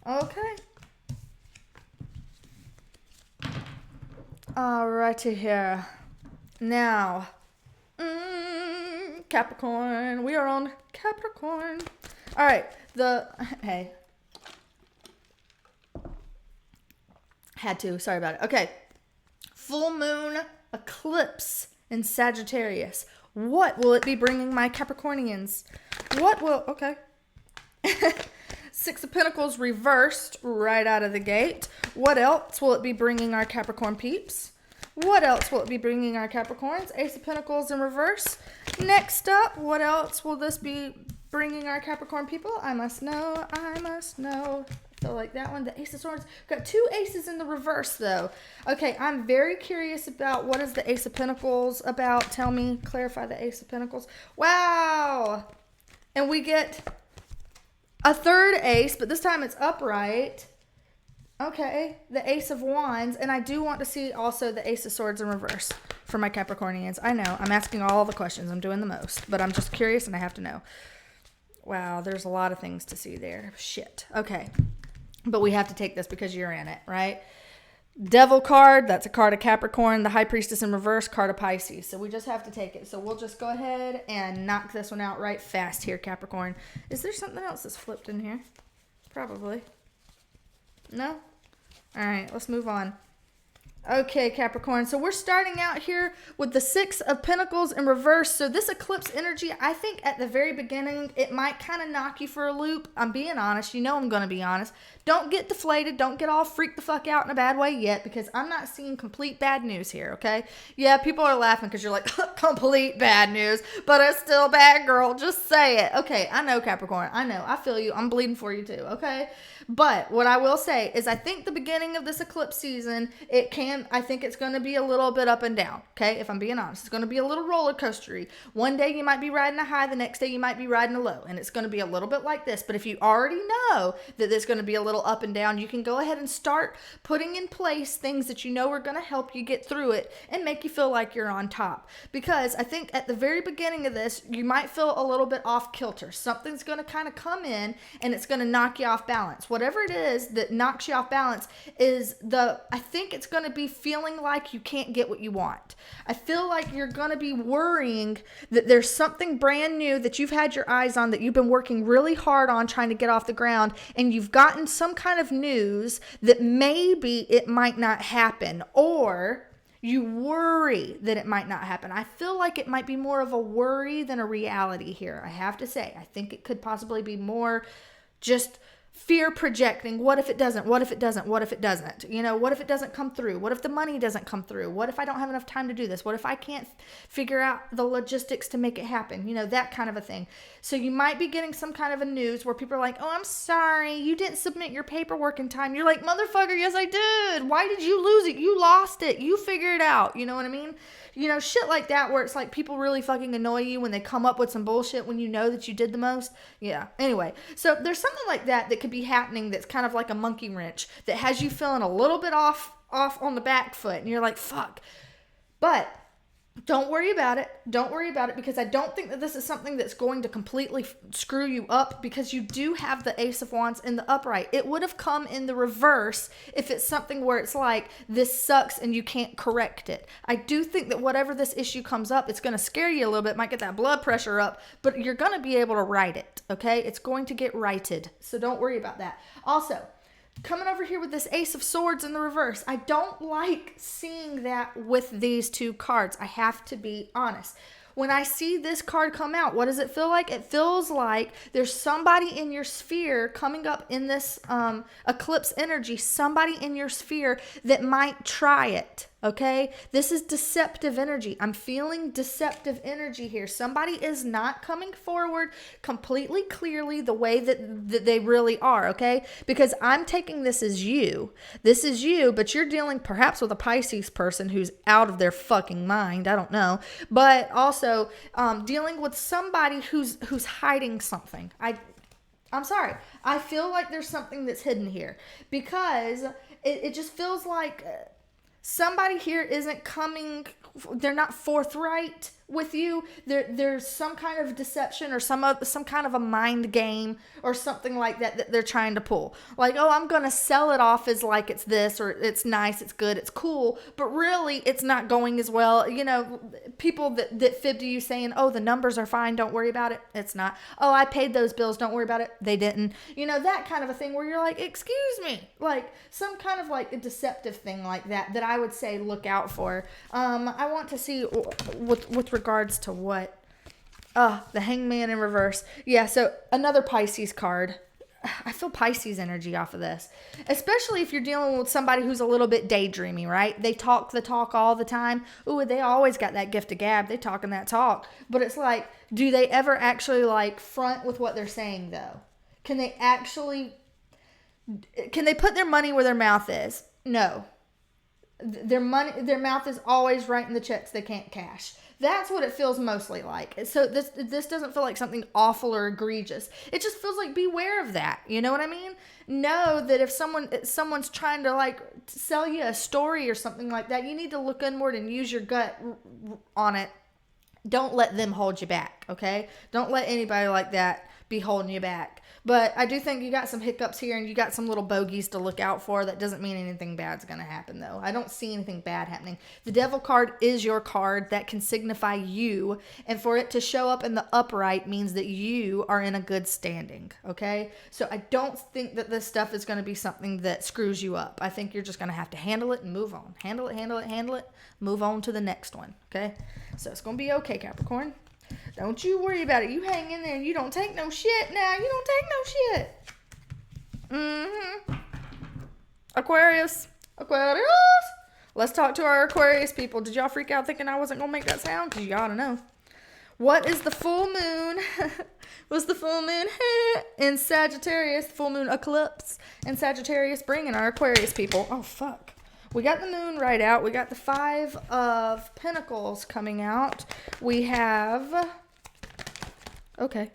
Okay. Alrighty here. Now, Capricorn. We are on Capricorn. All right. Hey. Had to. Sorry about it. Okay. Full moon eclipse in Sagittarius. What will it be bringing my Capricornians? Okay. Six of Pentacles reversed right out of the gate. What else will it be bringing our Capricorn peeps? What else will it be bringing our Capricorns? Ace of Pentacles in reverse. Next up, what else will this be bringing our Capricorn people? I must know. So like that one, the Ace of Swords. Got two aces in the reverse though. Okay, I'm very curious about what is the Ace of Pentacles about. Tell me, clarify the Ace of Pentacles. Wow. And we get a third ace, but this time it's upright. Okay, the Ace of Wands. And I do want to see also the Ace of Swords in reverse for my Capricornians. I know, I'm asking all the questions. I'm doing the most, but I'm just curious and I have to know. Wow, there's a lot of things to see there. Shit. Okay. But we have to take this because you're in it, right? Devil card, that's a card of Capricorn. The High Priestess in reverse, card of Pisces. So we just have to take it. So we'll just go ahead and knock this one out right fast here, Capricorn. Is there something else that's flipped in here? Probably. No? All right, let's move on. Okay, Capricorn. So we're starting out here with the Six of Pentacles in reverse. So this eclipse energy, I think at the very beginning, it might kind of knock you for a loop. I'm being honest. You know I'm going to be honest. Don't get deflated. Don't get all freaked the fuck out in a bad way yet, because I'm not seeing complete bad news here, okay? Yeah, people are laughing because you're like, complete bad news, but it's still bad, girl. Just say it. Okay, I know, Capricorn. I know. I feel you. I'm bleeding for you too, okay? But what I will say is I think the beginning of this eclipse season, I think it's going to be a little bit up and down, okay? If I'm being honest, it's going to be a little roller coastery. One day you might be riding a high, the next day you might be riding a low, and it's going to be a little bit like this. But if you already know that there's going to be a little up and down, you can go ahead and start putting in place things that you know are going to help you get through it and make you feel like you're on top. Because I think at the very beginning of this, you might feel a little bit off kilter. Something's going to kind of come in and it's going to knock you off balance. Whatever it is that knocks you off balance I think it's going to be feeling like you can't get what you want. I feel like you're going to be worrying that there's something brand new that you've had your eyes on, that you've been working really hard on trying to get off the ground, and you've gotten some kind of news that maybe it might not happen, or you worry that it might not happen. I feel like it might be more of a worry than a reality here, I have to say. I think it could possibly be more just fear projecting. What if it doesn't? What if it doesn't? What if it doesn't? You know, what if it doesn't come through? What if the money doesn't come through? What if I don't have enough time to do this? What if I can't figure out the logistics to make it happen? You know, that kind of a thing. So you might be getting some kind of a news where people are like, oh, I'm sorry, you didn't submit your paperwork in time. You're like, motherfucker, yes, I did. Why did you lose it? You lost it. You figure it out. You know what I mean? You know, shit like that, where it's like people really fucking annoy you when they come up with some bullshit when you know that you did the most. Yeah. Anyway, so there's something like that could be happening that's kind of like a monkey wrench that has you feeling a little bit off on the back foot, and you're like, fuck. But don't worry about it. Don't worry about it, because I don't think that this is something that's going to completely screw you up, because you do have the Ace of Wands in the upright. It would have come in the reverse if it's something where it's like, this sucks and you can't correct it. I do think that whatever this issue comes up, it's going to scare you a little bit, might get that blood pressure up, but you're going to be able to right it, okay? It's going to get righted, so don't worry about that. Also, coming over here with this Ace of Swords in the reverse, I don't like seeing that with these two cards. I have to be honest. When I see this card come out, what does it feel like? It feels like there's somebody in your sphere coming up in this eclipse energy, somebody in your sphere that might try it. Okay, this is deceptive energy. I'm feeling deceptive energy here. Somebody is not coming forward completely clearly the way that they really are, okay? Because I'm taking this as you. This is you, but you're dealing perhaps with a Pisces person who's out of their fucking mind. I don't know. But also dealing with somebody who's hiding something. I'm sorry. I feel like there's something that's hidden here, because it just feels like somebody here isn't coming, they're not forthright with you. There's some kind of deception or some kind of a mind game or something like that they're trying to pull. Like, oh, I'm going to sell it off as like it's this, or it's nice, it's good, it's cool, but really it's not going as well. You know, people that fib to you saying, oh, the numbers are fine, don't worry about it. It's not. Oh, I paid those bills, don't worry about it. They didn't. You know, that kind of a thing where you're like, excuse me, like some kind of like a deceptive thing like that I would say look out for. I want to see with regards to what the Hangman in reverse. Yeah, so another Pisces card. I feel Pisces energy off of this, especially if you're dealing with somebody who's a little bit daydreamy, right? They talk the talk all the time. Ooh, they always got that gift of gab. They talking that talk, but it's like, do they ever actually like front with what they're saying though? Can they put their money where their mouth is? No. Their mouth is always writing the checks they can't cash. That's what it feels mostly like. So this doesn't feel like something awful or egregious. It just feels like beware of that. You know what I mean? Know that if someone's trying to like sell you a story or something like that, you need to look inward and use your gut on it. Don't let them hold you back. back, okay? Don't let anybody like that be holding you back. But I do think you got some hiccups here and you got some little bogeys to look out for. That doesn't mean anything bad's going to happen, though. I don't see anything bad happening. The Devil card is your card that can signify you. And for it to show up in the upright means that you are in a good standing, okay? So I don't think that this stuff is going to be something that screws you up. I think you're just going to have to handle it and move on. Handle it. Move on to the next one, okay? So it's going to be okay, Capricorn. Don't you worry about it. You hang in there and you don't take no shit now. You don't take no shit. Aquarius. Let's talk to our Aquarius people. Did y'all freak out thinking I wasn't going to make that sound? Because you ought to know. What is the full moon? Was the full moon in Sagittarius? Full moon eclipse in Sagittarius bringing our Aquarius people. Oh, fuck. We got the moon right out. We got the 5 of Pentacles coming out. We have, okay.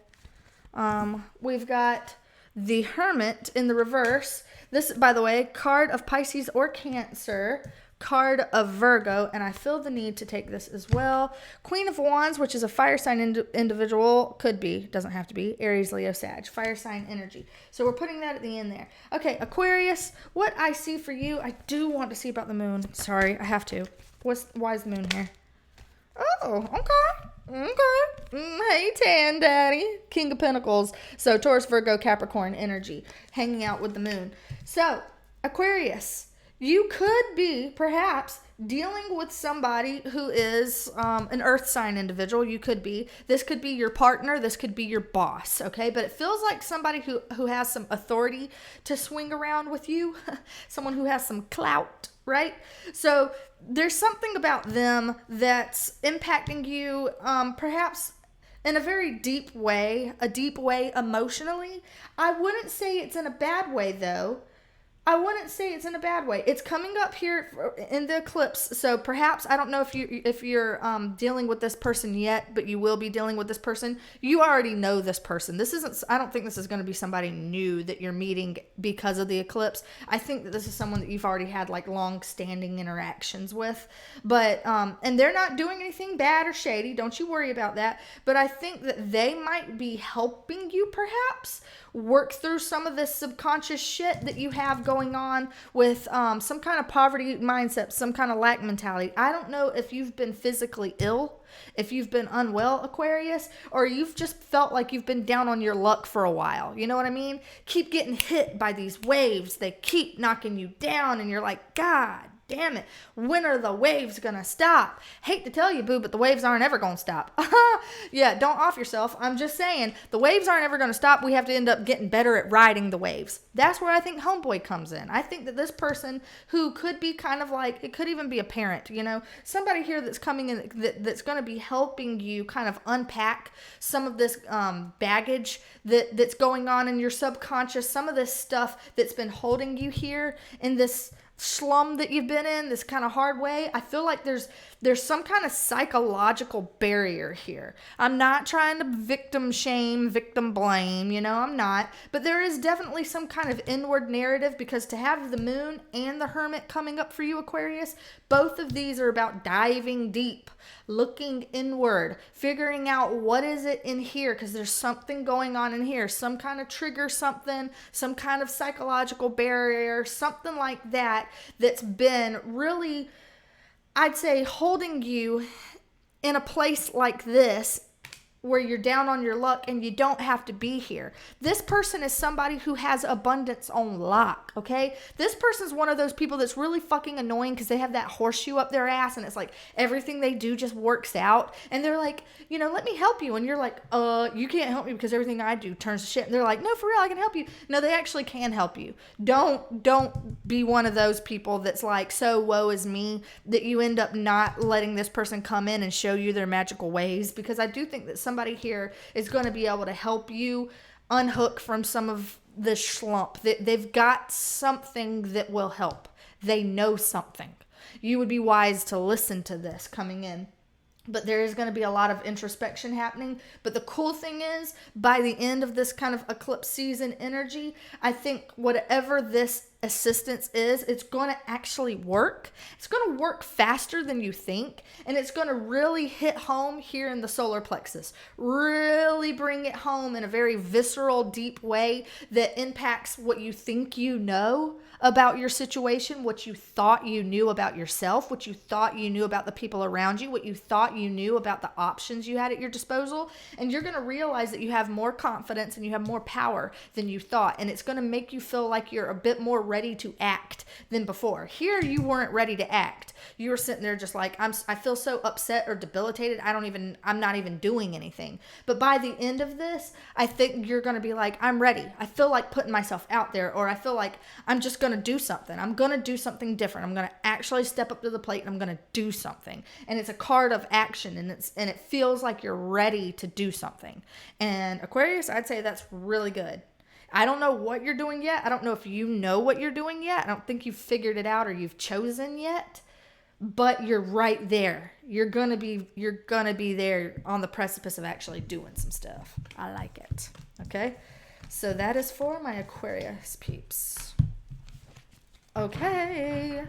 We've got the Hermit in the reverse. This, by the way, card of Pisces or Cancer, card of Virgo, and I feel the need to take this as well. Queen of Wands, which is a fire sign individual, could be, doesn't have to be, Aries, Leo, Sag, fire sign energy. So we're putting that at the end there. Okay, Aquarius, what I see for you, I do want to see about the moon. Sorry, I have to. Why is the moon here? Oh, okay. Hey, Tan Daddy, King of Pentacles. So Taurus, Virgo, Capricorn energy, hanging out with the moon. So, Aquarius, you could be, perhaps, dealing with somebody who is an earth sign individual. You could be. This could be your partner. This could be your boss, okay? But it feels like somebody who has some authority to swing around with you. Someone who has some clout, right? So there's something about them that's impacting you, perhaps in a very deep way emotionally. I wouldn't say it's in a bad way, though. It's coming up here in the eclipse. So perhaps, I don't know if you're dealing with this person yet, but you will be dealing with this person. You already know this person. I don't think this is going to be somebody new that you're meeting because of the eclipse. I think that this is someone that you've already had like long-standing interactions with. But, and they're not doing anything bad or shady. Don't you worry about that. But I think that they might be helping you perhaps work through some of this subconscious shit that you have going on with some kind of poverty mindset, some kind of lack mentality. I don't know if you've been physically ill, if you've been unwell, Aquarius, or you've just felt like you've been down on your luck for a while. You know what I mean? Keep getting hit by these waves. They keep knocking you down and you're like, God damn it, when are the waves gonna stop? Hate to tell you, boo, but the waves aren't ever gonna stop. Yeah, don't off yourself. I'm just saying, the waves aren't ever gonna stop. We have to end up getting better at riding the waves. That's where I think homeboy comes in. I think that this person who could be kind of like, it could even be a parent, you know, somebody here that's coming in that's gonna be helping you kind of unpack some of this baggage that's going on in your subconscious, some of this stuff that's been holding you here in this slum that you've been in, this kind of hard way. I feel like there's some kind of psychological barrier here. I'm not trying to victim shame, victim blame, you know, I'm not. But there is definitely some kind of inward narrative, because to have the moon and the Hermit coming up for you, Aquarius, both of these are about diving deep, looking inward, figuring out what is it in here, because there's something going on in here, some kind of trigger, something, some kind of psychological barrier, something like that, that's been really, I'd say, holding you in a place like this where you're down on your luck and you don't have to be here. This person is somebody who has abundance on lock, okay? This person's one of those people that's really fucking annoying because they have that horseshoe up their ass and it's like everything they do just works out. And they're like, you know, let me help you. And you're like, you can't help me because everything I do turns to shit. And they're like, no, for real, I can help you. No, they actually can help you. Don't be one of those people that's like, so woe is me, that you end up not letting this person come in and show you their magical ways, because I do think that somebody here is going to be able to help you unhook from some of this slump. They've got something that will help. They know something. You would be wise to listen to this coming in. But there is going to be a lot of introspection happening. But the cool thing is, by the end of this kind of eclipse season energy, I think whatever this assistance is, it's going to actually work. It's going to work faster than you think, and it's going to really hit home here in the solar plexus. Really bring it home in a very visceral, deep way that impacts what you think you know about your situation, what you thought you knew about yourself, what you thought you knew about the people around you, what you thought you knew about the options you had at your disposal. And you're going to realize that you have more confidence and you have more power than you thought. And it's going to make you feel like you're a bit more ready to act than before. Here, you weren't ready to act. You were sitting there just like, I feel so upset or debilitated. I'm not even doing anything. But by the end of this, I think you're going to be like, I'm ready. I feel like putting myself out there, or I feel like I'm just going to do something. I'm going to do something different. I'm going to actually step up to the plate and I'm going to do something. And it's a card of action, and it feels like you're ready to do something. And Aquarius, I'd say that's really good. I don't know what you're doing yet. I don't know if you know what you're doing yet. I don't think you've figured it out or you've chosen yet, but you're right there. You're going to be there on the precipice of actually doing some stuff. I like it. Okay. So that is for my Aquarius peeps. Okay.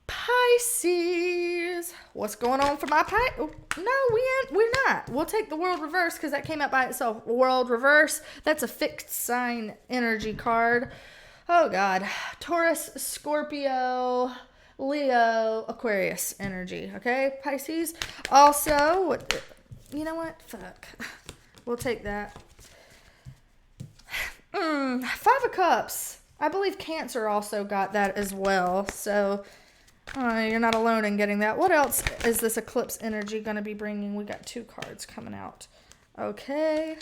Pisces. What's going on for my Pisces? Oh, no, we're not. We'll take the world reverse because that came out by itself. World reverse. That's a fixed sign energy card. Oh, God. Taurus, Scorpio, Leo, Aquarius energy. Okay, Pisces. Also, you know what? Fuck. We'll take that. 5 of Cups. I believe Cancer also got that as well. So you're not alone in getting that. What else is this eclipse energy going to be bringing? We got 2 cards coming out. Okay.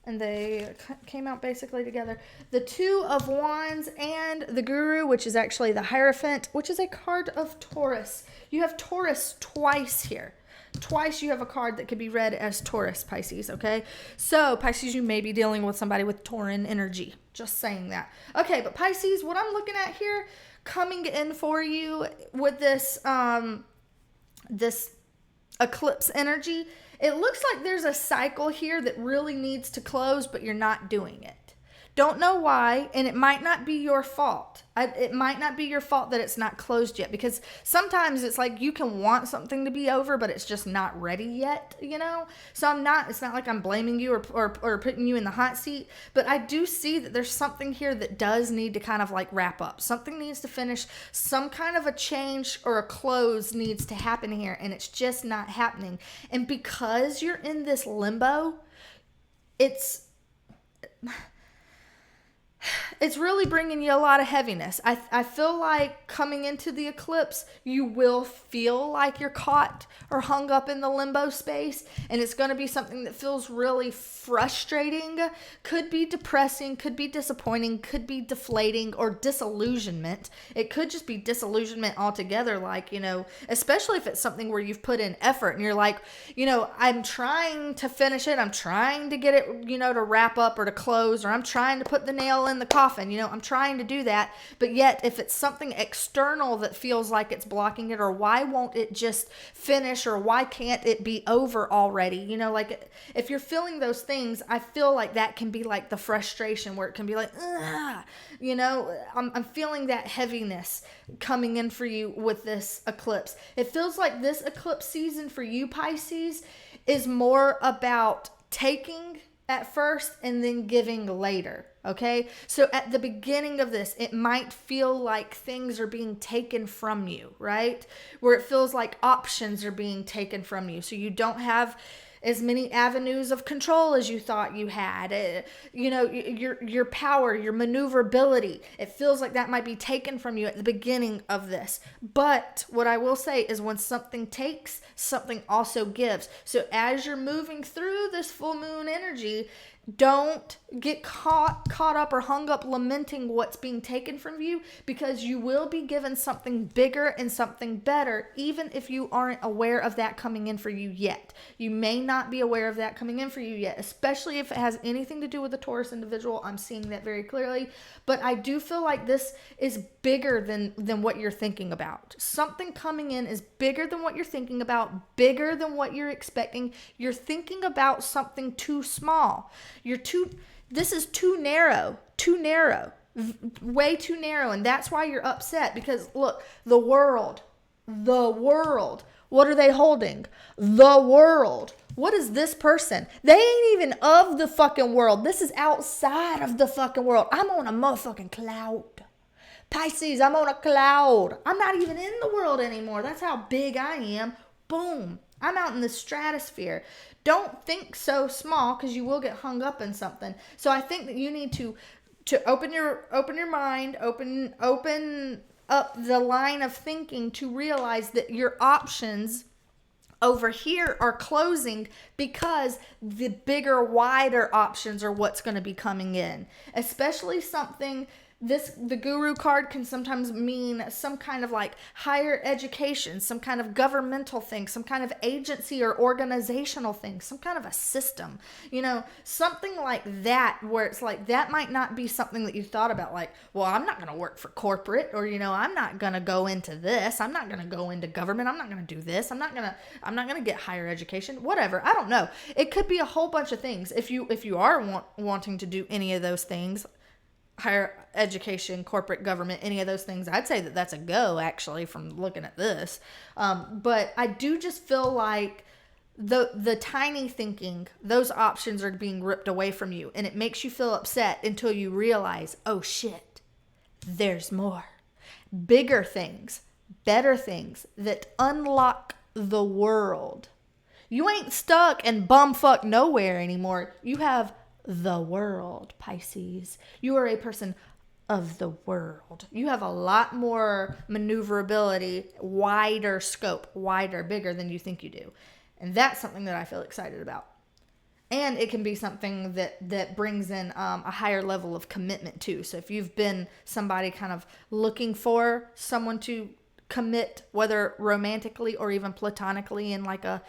And they came out basically together. The 2 of Wands and the Guru, which is actually the Hierophant, which is a card of Taurus. You have Taurus twice here. Twice you have a card that could be read as Taurus, Pisces, okay? So, Pisces, you may be dealing with somebody with Tauran energy. Just saying that. Okay, but Pisces, what I'm looking at here, coming in for you with this, this eclipse energy, it looks like there's a cycle here that really needs to close, but you're not doing it. Don't know why, and it might not be your fault. It might not be your fault that it's not closed yet, because sometimes it's like you can want something to be over, but it's just not ready yet, you know? So it's not like I'm blaming you or putting you in the hot seat, but I do see that there's something here that does need to kind of like wrap up. Something needs to finish. Some kind of a change or a close needs to happen here, and it's just not happening. And because you're in this limbo, it's really bringing you a lot of heaviness. I feel like coming into the eclipse, you will feel like you're caught or hung up in the limbo space, and it's going to be something that feels really frustrating, could be depressing, could be disappointing, could be deflating, or disillusionment. It could just be disillusionment altogether, like, you know, especially if it's something where you've put in effort and you're like, you know, I'm trying to finish it, I'm trying to get it, you know, to wrap up or to close, or I'm trying to put the nail in the coffin, you know, I'm trying to do that, but yet if it's something external that feels like it's blocking it, or why won't it just finish, or why can't it be over already, you know, like if you're feeling those things, I feel like that can be like the frustration where it can be like, ugh, you know, I'm feeling that heaviness coming in for you with this eclipse. It feels like this eclipse season for you, Pisces, is more about taking at first and then giving later. Okay, so at the beginning of this, it might feel like things are being taken from you, right? Where it feels like options are being taken from you. So you don't have as many avenues of control as you thought you had. You know, your power, your maneuverability, it feels like that might be taken from you at the beginning of this. But what I will say is when something takes, something also gives. So as you're moving through this full moon energy, don't get caught up or hung up lamenting what's being taken from you, because you will be given something bigger and something better, even if you aren't aware of that coming in for you yet. You may not be aware of that coming in for you yet, especially if it has anything to do with a Taurus individual. I'm seeing that very clearly, but I do feel like this is bigger than what you're thinking about. Something coming in is bigger than what you're thinking about, bigger than what you're expecting. You're thinking about something too small. This is too narrow. way too narrow. And that's why you're upset, because look, the world, what are they holding? The world. What is this person? They ain't even of the fucking world. This is outside of the fucking world. I'm on a motherfucking cloud. Pisces, I'm on a cloud. I'm not even in the world anymore. That's how big I am. Boom. I'm out in the stratosphere. Don't think so small, because you will get hung up in something. So I think that you need to open your mind, open up the line of thinking to realize that your options over here are closing, because the bigger, wider options are what's going to be coming in. Especially something, the Guru card can sometimes mean some kind of like higher education, some kind of governmental thing, some kind of agency or organizational thing, some kind of a system, something like that, where it's like, that might not be something that you thought about, like, well, I'm not going to work for corporate, or, I'm not going to go into this. I'm not going to go into government. I'm not going to do this. I'm not going to get higher education, whatever. I don't know. It could be a whole bunch of things. If you are wanting to do any of those things, higher education, corporate government, any of those things, I'd say that that's a go, actually, from looking at this. But I do just feel like the tiny thinking, those options are being ripped away from you, and it makes you feel upset until you realize, oh shit, there's more. Bigger things, better things that unlock the world. You ain't stuck in bumfuck nowhere anymore. You have the world, Pisces. You are a person of the world. You have a lot more maneuverability, wider scope, bigger than you think you do. And that's something that I feel excited about. And it can be something that brings in a higher level of commitment too. So if you've been somebody kind of looking for someone to commit, whether romantically or even platonically in like a,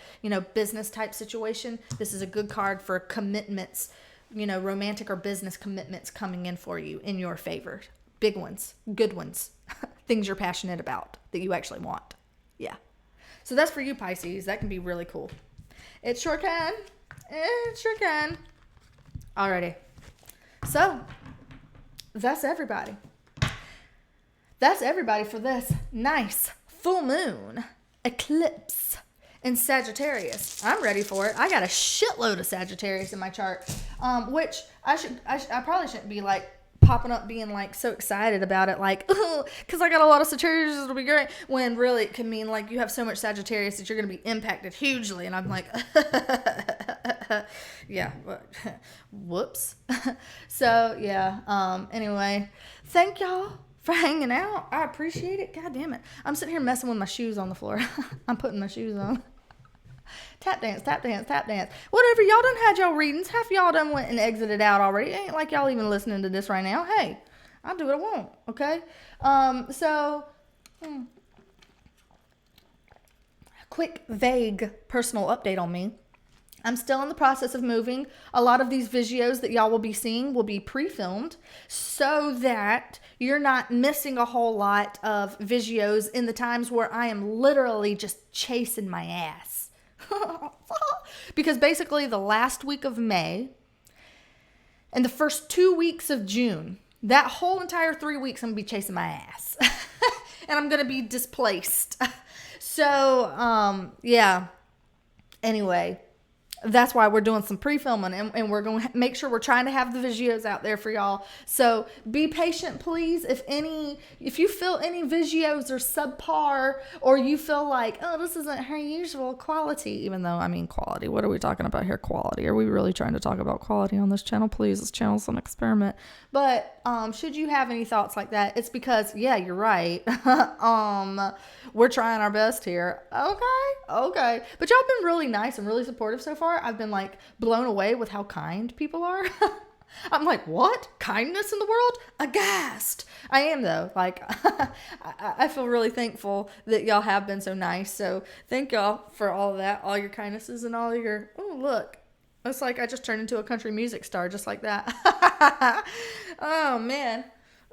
business type situation, this is a good card for commitments, romantic or business commitments coming in for you in your favor. Big ones, good ones, things you're passionate about that you actually want. Yeah. So that's for you, Pisces. That can be really cool. It sure can. Alrighty. So that's everybody. That's everybody for this nice full moon eclipse in Sagittarius. I'm ready for it. I got a shitload of Sagittarius in my chart, which I probably shouldn't be like popping up being like so excited about it, like, because I got a lot of Sagittarius, it'll be great, when really it can mean like you have so much Sagittarius that you're going to be impacted hugely. And I'm like, yeah, whoops. So yeah, anyway, thank y'all for hanging out. I appreciate it. God damn it. I'm sitting here messing with my shoes on the floor. I'm putting my shoes on. Tap dance, tap dance, tap dance. Whatever, y'all done had y'all readings. Half y'all done went and exited out already. It ain't like y'all even listening to this right now. Hey, I'll do what I want, okay? Quick, vague personal update on me. I'm still in the process of moving. A lot of these videos that y'all will be seeing will be pre-filmed so that you're not missing a whole lot of videos in the times where I am literally just chasing my ass. Because basically the last week of May and the first 2 weeks of June, that whole entire 3 weeks, I'm going to be chasing my ass. And I'm going to be displaced. So, yeah. Anyway, that's why we're doing some pre-filming, and we're going to make sure we're trying to have the videos out there for y'all. So be patient, please. If you feel any videos are subpar, or you feel like, oh, this isn't her usual quality, even though, I mean, quality, what are we talking about here? Quality. Are we really trying to talk about quality on this channel? Please, this channel's an experiment. But should you have any thoughts like that, it's because, yeah, you're right. We're trying our best here. Okay. But y'all been really nice and really supportive so far. I've been like blown away with how kind people are. I'm like, what? Kindness in the world? Aghast. I am though. Like, I feel really thankful that y'all have been so nice. So thank y'all for all of that, all your kindnesses and all your, oh, look. It's like I just turned into a country music star just like that. Oh, man.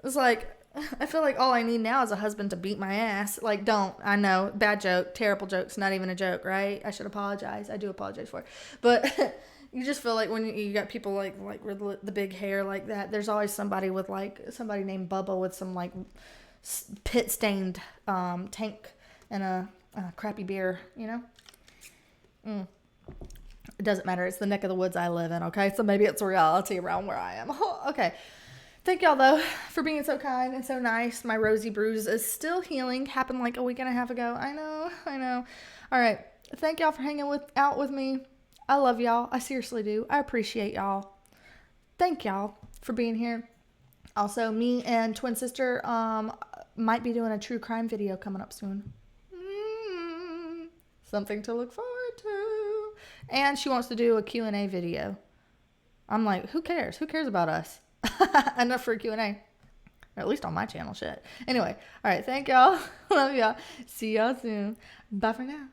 It's like, I feel like all I need now is a husband to beat my ass. Like, don't. I know. Bad joke. Terrible joke's not even a joke, right? I should apologize. I do apologize for it. But, You just feel like when you got people like with the big hair like that, there's always somebody with like somebody named Bubba with some like pit stained tank and a crappy beer, you know. It doesn't matter. It's the neck of the woods I live in, okay? So maybe it's reality around where I am. Okay. Thank y'all, though, for being so kind and so nice. My rosy bruise is still healing. Happened like a week and a half ago. I know. All right. Thank y'all for hanging out with me. I love y'all. I seriously do. I appreciate y'all. Thank y'all for being here. Also, me and twin sister might be doing a true crime video coming up soon. Something to look forward to. And she wants to do a Q&A video. I'm like, who cares? Who cares about us? Enough for a Q&A. Or at least on my channel, shit. Anyway, all right, thank y'all. Love y'all. See y'all soon. Bye for now.